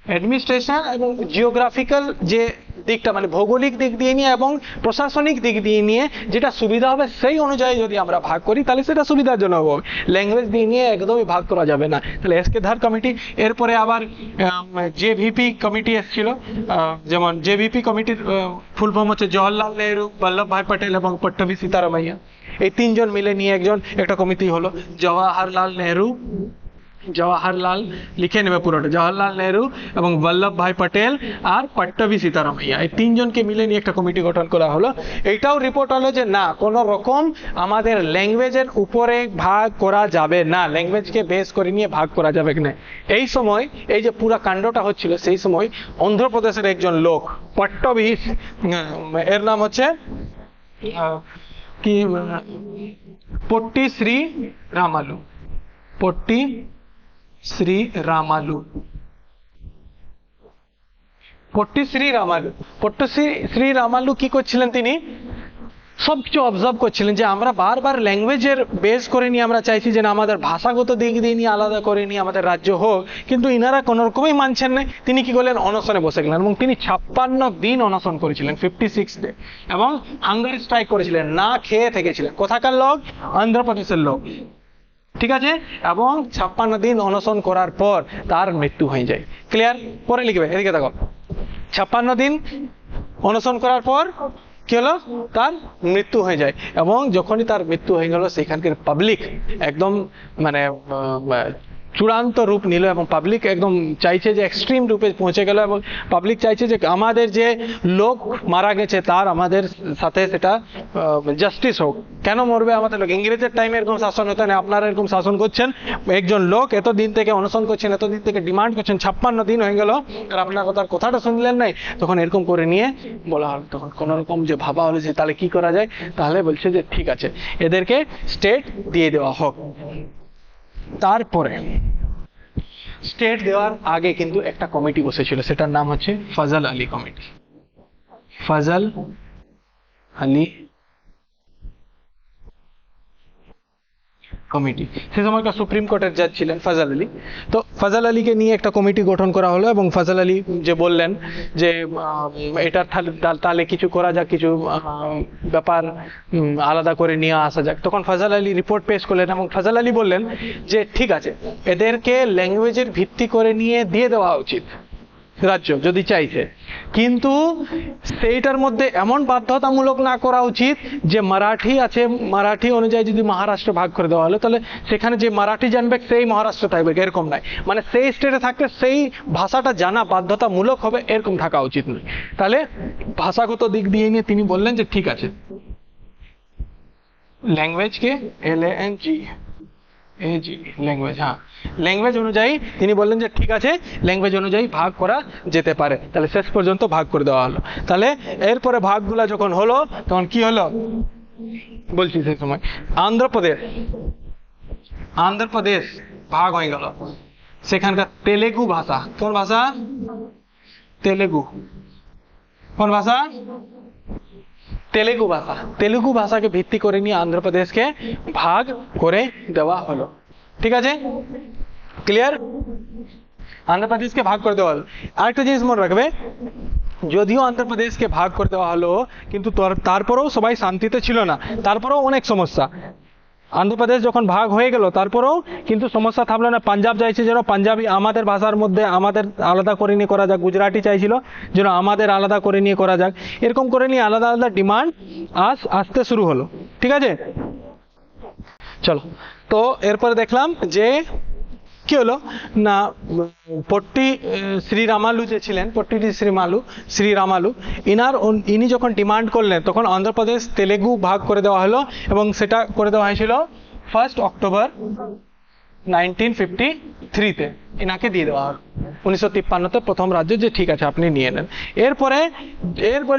A: অ্যাডমিনিস্ট্রেশন এবং জিওগ্রাফিক্যাল যে দিকটা মানে ভৌগোলিক দিক দিয়ে নিয়ে এবং প্রশাসনিক দিক দিয়ে নিয়ে যেটা সুবিধা হবে সেই অনুযায়ী যদি আমরা ভাগ করি তাহলে সেটা সুবিধাজনক হবে। ল্যাঙ্গুয়েজ দিয়ে নিয়ে একদমই ভাগ করা যাবে না। তাহলে এসকে ধার কমিটি, এরপরে আবার জেভিপি কমিটি এসেছিল, যেমন জেভিপি কমিটির ফুল ফর্ম হচ্ছে জওহরলাল নেহরু, বল্লভভাই পটেল এবং পট্টভি সীতারামাইয়া। এই তিনজন মিলে নিয়ে একটা কমিটি হলো। জওয়াহরলাল লিখে নেবে পুরোটা, জওয়াহরলাল নেহরু এবং বল্লভভাই পটেল আর পট্টভি সীতারামাইয়া, এই তিনজনকে মিলে নিয়ে একটা কমিটি গঠন করা হলো। এইটাও রিপোর্ট হলো যে না, কোনো রকম আমাদের ল্যাঙ্গুয়েজের উপরে ভাগ করা যাবে না, ল্যাঙ্গুয়েজকে বেস করে নিয়ে ভাগ করা যাবে না। এই সময় এই যে পুরা কাণ্ডটা হচ্ছিল সেই সময় অন্ধ্রপ্রদেশের একজন লোক পট্টভি, এর নাম হচ্ছে কি, পট্টি শ্রী রামালু, পট্টি শ্রী রামালু, পট্টি শ্রী রামালু কি করছিলেন, তিনি সবকিছু অবজার্ভ করছিলেন যে আমরা বারবার ল্যাঙ্গুয়েজের বেস করে নিয়ে আমরা চাইছি যে না আমাদের ভাষাগত দিক দিয়ে নিয়ে আলাদা করে নিয়ে আমাদের রাজ্য হোক, কিন্তু ইনারা কোনো রকমই মানছেন না। তিনি কি করলেন, অনশনে বসে গেলেন এবং তিনি 56 দিন অনশন করেছিলেন, 56 ডে, এবং হাঙ্গার স্ট্রাইক করেছিলেন, না খেয়ে থেকেছিলেন। কোথাকার লোক, অন্ধ্রপ্রদেশের লোক, ঠিক আছে। এবং 56 দিন অনশন করার পর তার মৃত্যু হয়ে যায়। ক্লিয়ার? পরে লিখবে, এদিকে দেখো, 56 দিন অনশন করার পর কি হলো, তার মৃত্যু হয়ে যায়। এবং যখনই তার মৃত্যু হয়ে গেল সেখানকার পাবলিক একদম মানে চূড়ান্ত রূপ নিল এবং পাবলিক একদম চাইছে যে এক্সট্রিম রূপে পৌঁছে গেল এবং পাবলিক চাইছে যে আমাদের যে লোক মারা গেছে তার আমাদের সাথে সেটা জাস্টিস হোক। কেন মরবে আমাদের লোক? ইংরেজের টাইমে এরকম শাসন হতো না, আপনারা এরকম শাসন করছেন, একজন লোক এতদিন থেকে অনশন করছেন, এতদিন থেকে ডিমান্ড করছেন, 56 দিন হয়ে গেল আর আপনার কথাটা শুনলেন নাই। তখন এরকম করে নিয়ে বলা হলো, তখন কোন রকম যে ভাবা হলো যে তাহলে কি করা যায়, তাহলে বলছে যে ঠিক আছে এদেরকে স্টেট দিয়ে দেওয়া হোক। তারপরে স্টেট দেওয়ার আগে কিন্তু একটা কমিটি বসেছিল, সেটার নাম হচ্ছে ফজল আলী কমিটি। ফজল আলী কমিটি, সে সময়কার সুপ্রিম কোর্টের জাজ ছিলেন ফজল আলী। তো ফজল আলীকে নিয়ে একটা কমিটি গঠন করা হলো এবং ফজল আলী যে বললেন যে এটার তাহলে কিছু করা যাক, কিছু ব্যাপার আলাদা করে নিয়ে আসা যাক। তখন ফজল আলী রিপোর্ট পেশ করলেন এবং ফজল আলী বললেন যে ঠিক আছে এদেরকে ল্যাঙ্গুয়েজের ভিত্তি করে নিয়ে দিয়ে দেওয়া উচিত রাজ্য যদি চাইছে, কিন্তু সেইটার মধ্যে এমন বাধ্যতামূলক না করা উচিত যে মারাঠি আছে, মারাঠি অনুযায়ী যদি মহারাষ্ট্র ভাগ করে দেওয়া হলো তাহলে সেখানে যে মারাঠি জানবে সেই মহারাষ্ট্র থাকবে, এরকম নয়। মানে সেই স্টেটে থাকতে সেই ভাষাটা জানা বাধ্যতামূলক হবে, এরকম থাকা উচিত নয়। তাহলে ভাষাগত দিক দিয়ে নিয়ে তিনি বললেন যে ঠিক আছে ল্যাঙ্গুয়েজকে ল্যাঙ্গুয়েজ, হ্যাঁ ল্যাঙ্গুয়েজ অনুযায়ী তিনি বললেন যে ঠিক আছে ল্যাঙ্গুয়েজ অনুযায়ী ভাগ করা যেতে পারে। তাহলে শেষ পর্যন্ত ভাগ করে দেওয়া হলো। তাহলে এরপরে ভাগগুলা যখন হলো তখন কি হলো বলছি, সেই সময় আন্ধ্রপ্রদেশ ভাগ হয়ে গেল। সেখানকার তেলেগু ভাষা, কোন ভাষা? তেলেগু। কোন ভাষা? তেলেগু ভাষা। তেলেগু ভাষাকে ভিত্তি করে নিয়ে অন্ধ্রপ্রদেশকে ভাগ করে দেওয়া হলো। ঠিক আছে, ক্লিয়ার? অন্ধ্রপ্রদেশকে ভাগ করে দেওয়া হলো। আরেকটা জিনিস মনে রাখবে, যদিও অন্ধ্রপ্রদেশকে ভাগ করে দেওয়া হলো কিন্তু তারপরেও সবাই শান্তিতে ছিল না, তারপরেও অনেক সমস্যা। অন্ধ্রপ্রদেশ যখন ভাগ হয়ে গেল তারপরেও কিন্তু সমস্যা থামলো না। পাঞ্জাব চাইছে যেন পাঞ্জাবি আমাদের ভাষার মধ্যে আমাদের আলাদা করে নিয়ে করা যাক, গুজরাটি চাইছিল যেন আমাদের আলাদা করে নিয়ে করা যাক, এরকম করে নিয়ে আলাদা আলাদা ডিমান্ড আসতে শুরু হলো। ঠিক আছে, চলো। তো এরপরে দেখলাম যে কি হলো না, পট্টি শ্রী রামালু যে ছিলেন, পট্টি শ্রী রামালু ইনি যখন ডিমান্ড করলেন তখন অন্ধ্রপ্রদেশ তেলেগু ভাগ করে দেওয়া হলো এবং সেটা করে দেওয়া হয়েছিল 1 অক্টোবর 1953-তে ইনাকে দিয়ে দেওয়া হলো। 1953-তে প্রথম রাজ্য যে ঠিক আছে আপনি নিয়ে নেন। এরপরে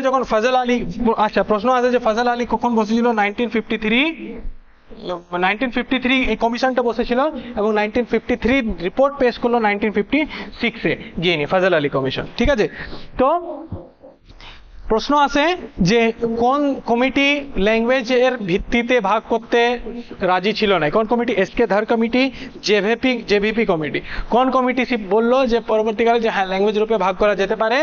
A: যখন ফজল আলী, আচ্ছা প্রশ্ন আছে যে ফজল আলী কখন বসেছিল? 1953 এই কমিশনটা বসেছিল এবং 1953 রিপোর্ট পেশ করলো 1956-এ গিয়ে ফজল আলী কমিশন। ঠিক আছে, তো প্রশ্ন আছে যে কোন কমিটি ল্যাঙ্গুয়েজের ভিত্তিতে ভাগ করতে রাজি ছিল না? কোন কমিটি? এসকে ধর কমিটি, জেভিপি কমিটি। কোন কমিটি বললো যে পরবর্তীকালে যে হ্যাঁ ল্যাঙ্গুয়েজ রূপে ভাগ করা যেতে পারে?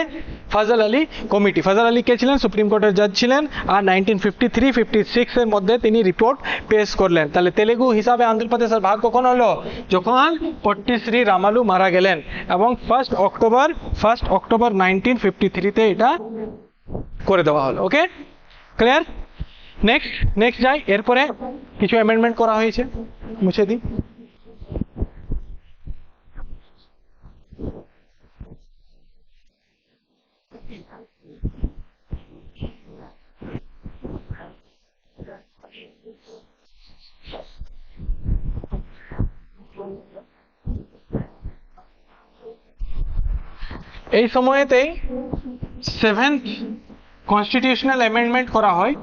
A: ফজল আলী কমিটি। ফজল আলী কে ছিলেন? সুপ্রিম কোর্টের জাজ ছিলেন, আর 1953-56 এর মধ্যে তিনি রিপোর্ট পেশ করলেন। তাহলে তেলেগু হিসাবে অন্ধ্রপ্রদেশের ভাগ কখন হলো? যখন পট্টি শ্রী রামালু মারা গেলেন, এবং 1 অক্টোবর 1953-তে এটা করে দেওয়া হলো। ওকে, ক্লিয়ার? নেক্সট যাই। এরপরে কিছু অ্যামেন্ডমেন্ট করা হয়েছে, মুছে দিই। এই সময়েতেই 7th কনস্টিটিউশনাল অ্যামেন্ডমেন্ট করা হয়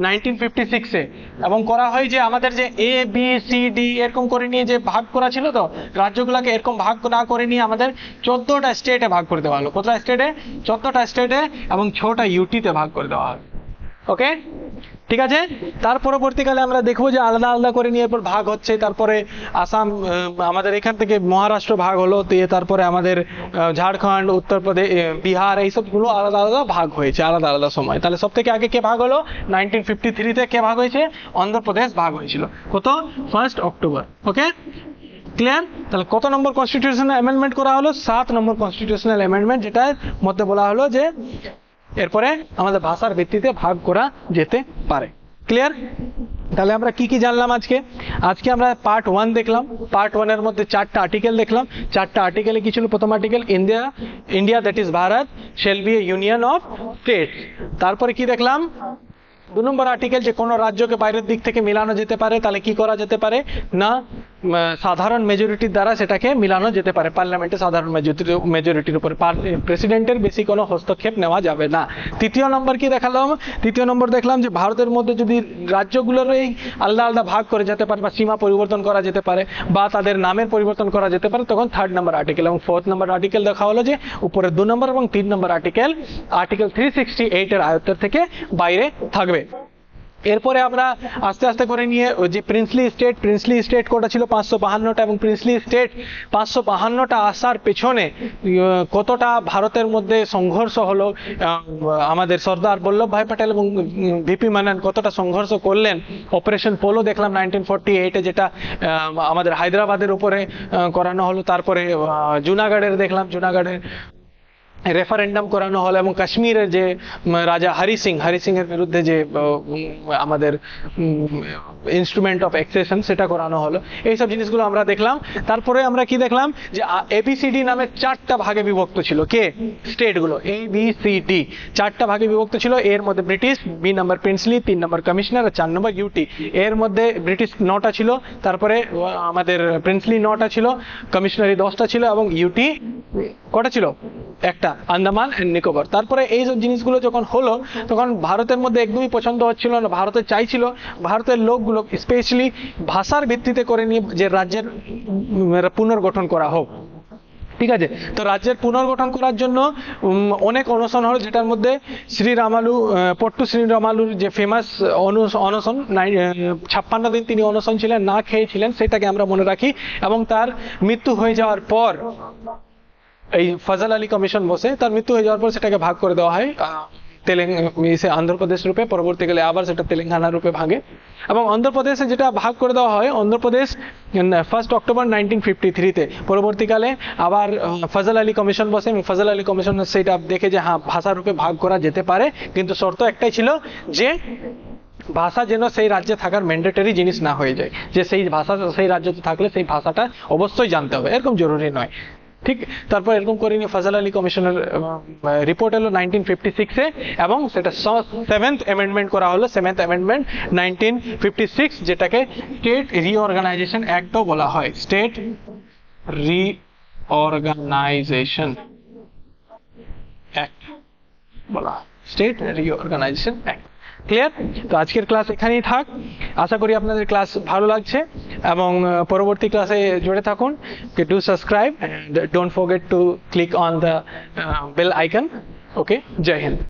A: 1956-এ, এবং করা হয় যে আমাদের যে এ বি সি ডি এরকম করে নিয়ে যে ভাগ করা ছিল, তো রাজ্যগুলোকে এরকম ভাগ না করে নিয়ে আমাদের 14টা স্টেটে ভাগ করে দেওয়া হলো। কতটা স্টেটে? 14টা স্টেটে, এবং 6টা ইউটিতে ভাগ করে দেওয়া হলো। ওকে, ঠিক আছে। তার পরবর্তীকালে আমরা দেখবো যে আলাদা আলাদা করে নিয়ে এরপর ভাগ হচ্ছে। তারপরে আসাম, আমাদের এখান থেকে মহারাষ্ট্র ভাগ হলো, তারপরে আমাদের ঝাড়খণ্ড, উত্তরপ্রদেশ, বিহার, এইসবগুলো আলাদা আলাদা ভাগ হয়েছে আলাদা আলাদা সময়। তাহলে সব থেকে আগে কে ভাগ হলো? 1953-তে কে ভাগ হয়েছে? অন্ধ্রপ্রদেশ ভাগ হয়েছিল। কত? 1 অক্টোবর। ওকে, ক্লিয়ার? তাহলে কত নম্বর কনস্টিটিউশনাল অ্যামেন্ডমেন্ট করা হলো? 7 নম্বর কনস্টিটিউশনাল অ্যামেন্ডমেন্ট, যেটার মধ্যে বলা হলো যে এরপরে আমাদের ভাষার ভিত্তিতে ভাগ করা যেতে পারে। ক্লিয়ার? তাহলে আমরা কি কি জানলাম আজকে আমরা পার্ট 1 দেখলাম। পার্ট 1 এর মধ্যে 4টা আর্টিকেল দেখলাম। 4টা আর্টিকেলে কি ছিল? প্রথম article, India that is Bharat shall B A union of states. তারপরে কি দেখলাম? 2 নম্বর আর্টিকেল, যে কোনো রাজ্যকে বাইরের দিক থেকে মিলানো যেতে পারে। তাহলে কি করা যেতে পারে? না সাধারণ মেজরিটির দ্বারা সেটাকে মিলানো যেতে পারে, পার্লামেন্টে সাধারণ মেজরিটির উপরে, প্রেসিডেন্টের বেশি কোনো হস্তক্ষেপ নেওয়া যাবে না। তৃতীয় নম্বর কি দেখালাম? তৃতীয় নম্বর দেখলাম যে ভারতের মধ্যে যদি রাজ্যগুলোরই আলাদা আলাদা ভাগ করে যেতে পারে, বা সীমা পরিবর্তন করা যেতে পারে, বা তাদের নামের পরিবর্তন করা যেতে পারে, তখন 3rd নম্বর আর্টিকেল। এবং 4th নম্বর আর্টিকেল দেখা হলো যে উপরে 2 নম্বর এবং 3 নম্বর আর্টিকেল 368 এর আয়ত্তের থেকে বাইরে থাকবে। এরপরে আমরা আস্তে আস্তে করে নিয়ে যে প্রিন্সলি স্টেট কটা ছিল? 552টা। এবং প্রিন্সলি স্টেট 552টা আসার পেছনে কতটা ভারতের মধ্যে সংঘর্ষ হলো, আমাদের সর্দার বল্লভভাই প্যাটেল এবং ভিপি মেনন কতটা সংঘর্ষ করলেন। অপারেশন পোলো দেখলাম 1948-এ, যেটা আমাদের হায়দ্রাবাদের উপরে করানো হলো। তারপরে জুনাগড়ের দেখলাম, জুনাগড়ের রেফারেন্ডাম করানো হলো, এবং কাশ্মীরের যে রাজা হরি সিং এর বিরুদ্ধে যে আমাদের ইনস্ট্রুমেন্ট অফ অ্যাক্সেশন সেটা করানো হলো। এইসব জিনিসগুলো আমরা দেখলাম। তারপরে আমরা কি দেখলাম? যে এবিসিডি নামে 4টা ভাগে বিভক্ত ছিল। কে? স্টেটগুলো ABCD 4টা ভাগে বিভক্ত ছিল। এর মধ্যে ব্রিটিশ, 2 নম্বর প্রিন্সলি, 3 নম্বর কমিশনার, আর 4 নম্বর ইউটি। এর মধ্যে ব্রিটিশ 9টা ছিল, তারপরে আমাদের প্রিন্সলি 9টা ছিল, কমিশনারি 10টা ছিল, এবং ইউটি কটা ছিল? একটা, আন্দামান এন্ড নিকোবর। তারপরে এই সব জিনিসগুলো যখন হলো, তখন ভারতের মধ্যে একদমই পছন্দ হচ্ছিল না। ভারতের চাইছিল ভারতের লোকগুলো স্পেশালি ভাষার ভিত্তিতে করে নিয়ে যে রাজ্যের পুনর্গঠন করা হোক। ঠিক আছে, তো রাজ্যের পুনর্গঠন করার জন্য অনেক অনশন হলো, যেটার মধ্যে পট্টু শ্রী রামালুর যে ফেমাস অনশন, 56 দিন তিনি অনশন ছিলেন, না খেয়েছিলেন, সেটাকে আমরা মনে রাখি। এবং তার মৃত্যু হয়ে যাওয়ার পর এই ফজল আলী কমিশন বসে, তার মৃত্যু হয়ে যাওয়ার পর সেটাকে ভাগ করে দেওয়া হয় অন্ধ্রপ্রদেশ রূপে। পরবর্তীকালে আবার সেটা তেলেঙ্গানা রূপে ভাগে। এবং অন্ধ্রপ্রদেশে যেটা ভাগ করে দেওয়া হয়, অন্ধ্রপ্রদেশ 1 অক্টোবর 1953-তে। পরবর্তীকালে আবার ফজল আলী কমিশন বসে, এবং ফজল আলী কমিশন সেটা দেখে যে হ্যাঁ ভাষা রূপে ভাগ করা যেতে পারে, কিন্তু শর্ত একটাই ছিল যে ভাষা যেন সেই রাজ্যে থাকার ম্যান্ডেটরি জিনিস না হয়ে যায়, যে সেই ভাষা সেই রাজ্যতে থাকলে সেই ভাষাটা অবশ্যই জানতে হবে, এরকম জরুরি নয়। ঠিক, তারপর এরকম করে নিয়ে ফজল আলী কমিশনের রিপোর্ট এলো 1956-এ, এবং সেটা 7th অ্যামেন্ডমেন্ট করা হলো, 7th অ্যামেন্ডমেন্ট 1956, যেটাকে স্টেট রিঅর্গানাইজেশন অ্যাক্টও বলা হয়। স্টেট রিঅর্গানাইজেশন অ্যাক্ট বলা হয়, স্টেট রিঅর্গানাইজেশন অ্যাক্ট। ক্লিয়ার? তো আজকের ক্লাস এখানেই থাক। আশা করি আপনাদের ক্লাস ভালো লাগছে, এবং পরবর্তী ক্লাসে জুড়ে থাকুন। Do subscribe and don't forget to click on the bell icon. Okay, Jai Hind.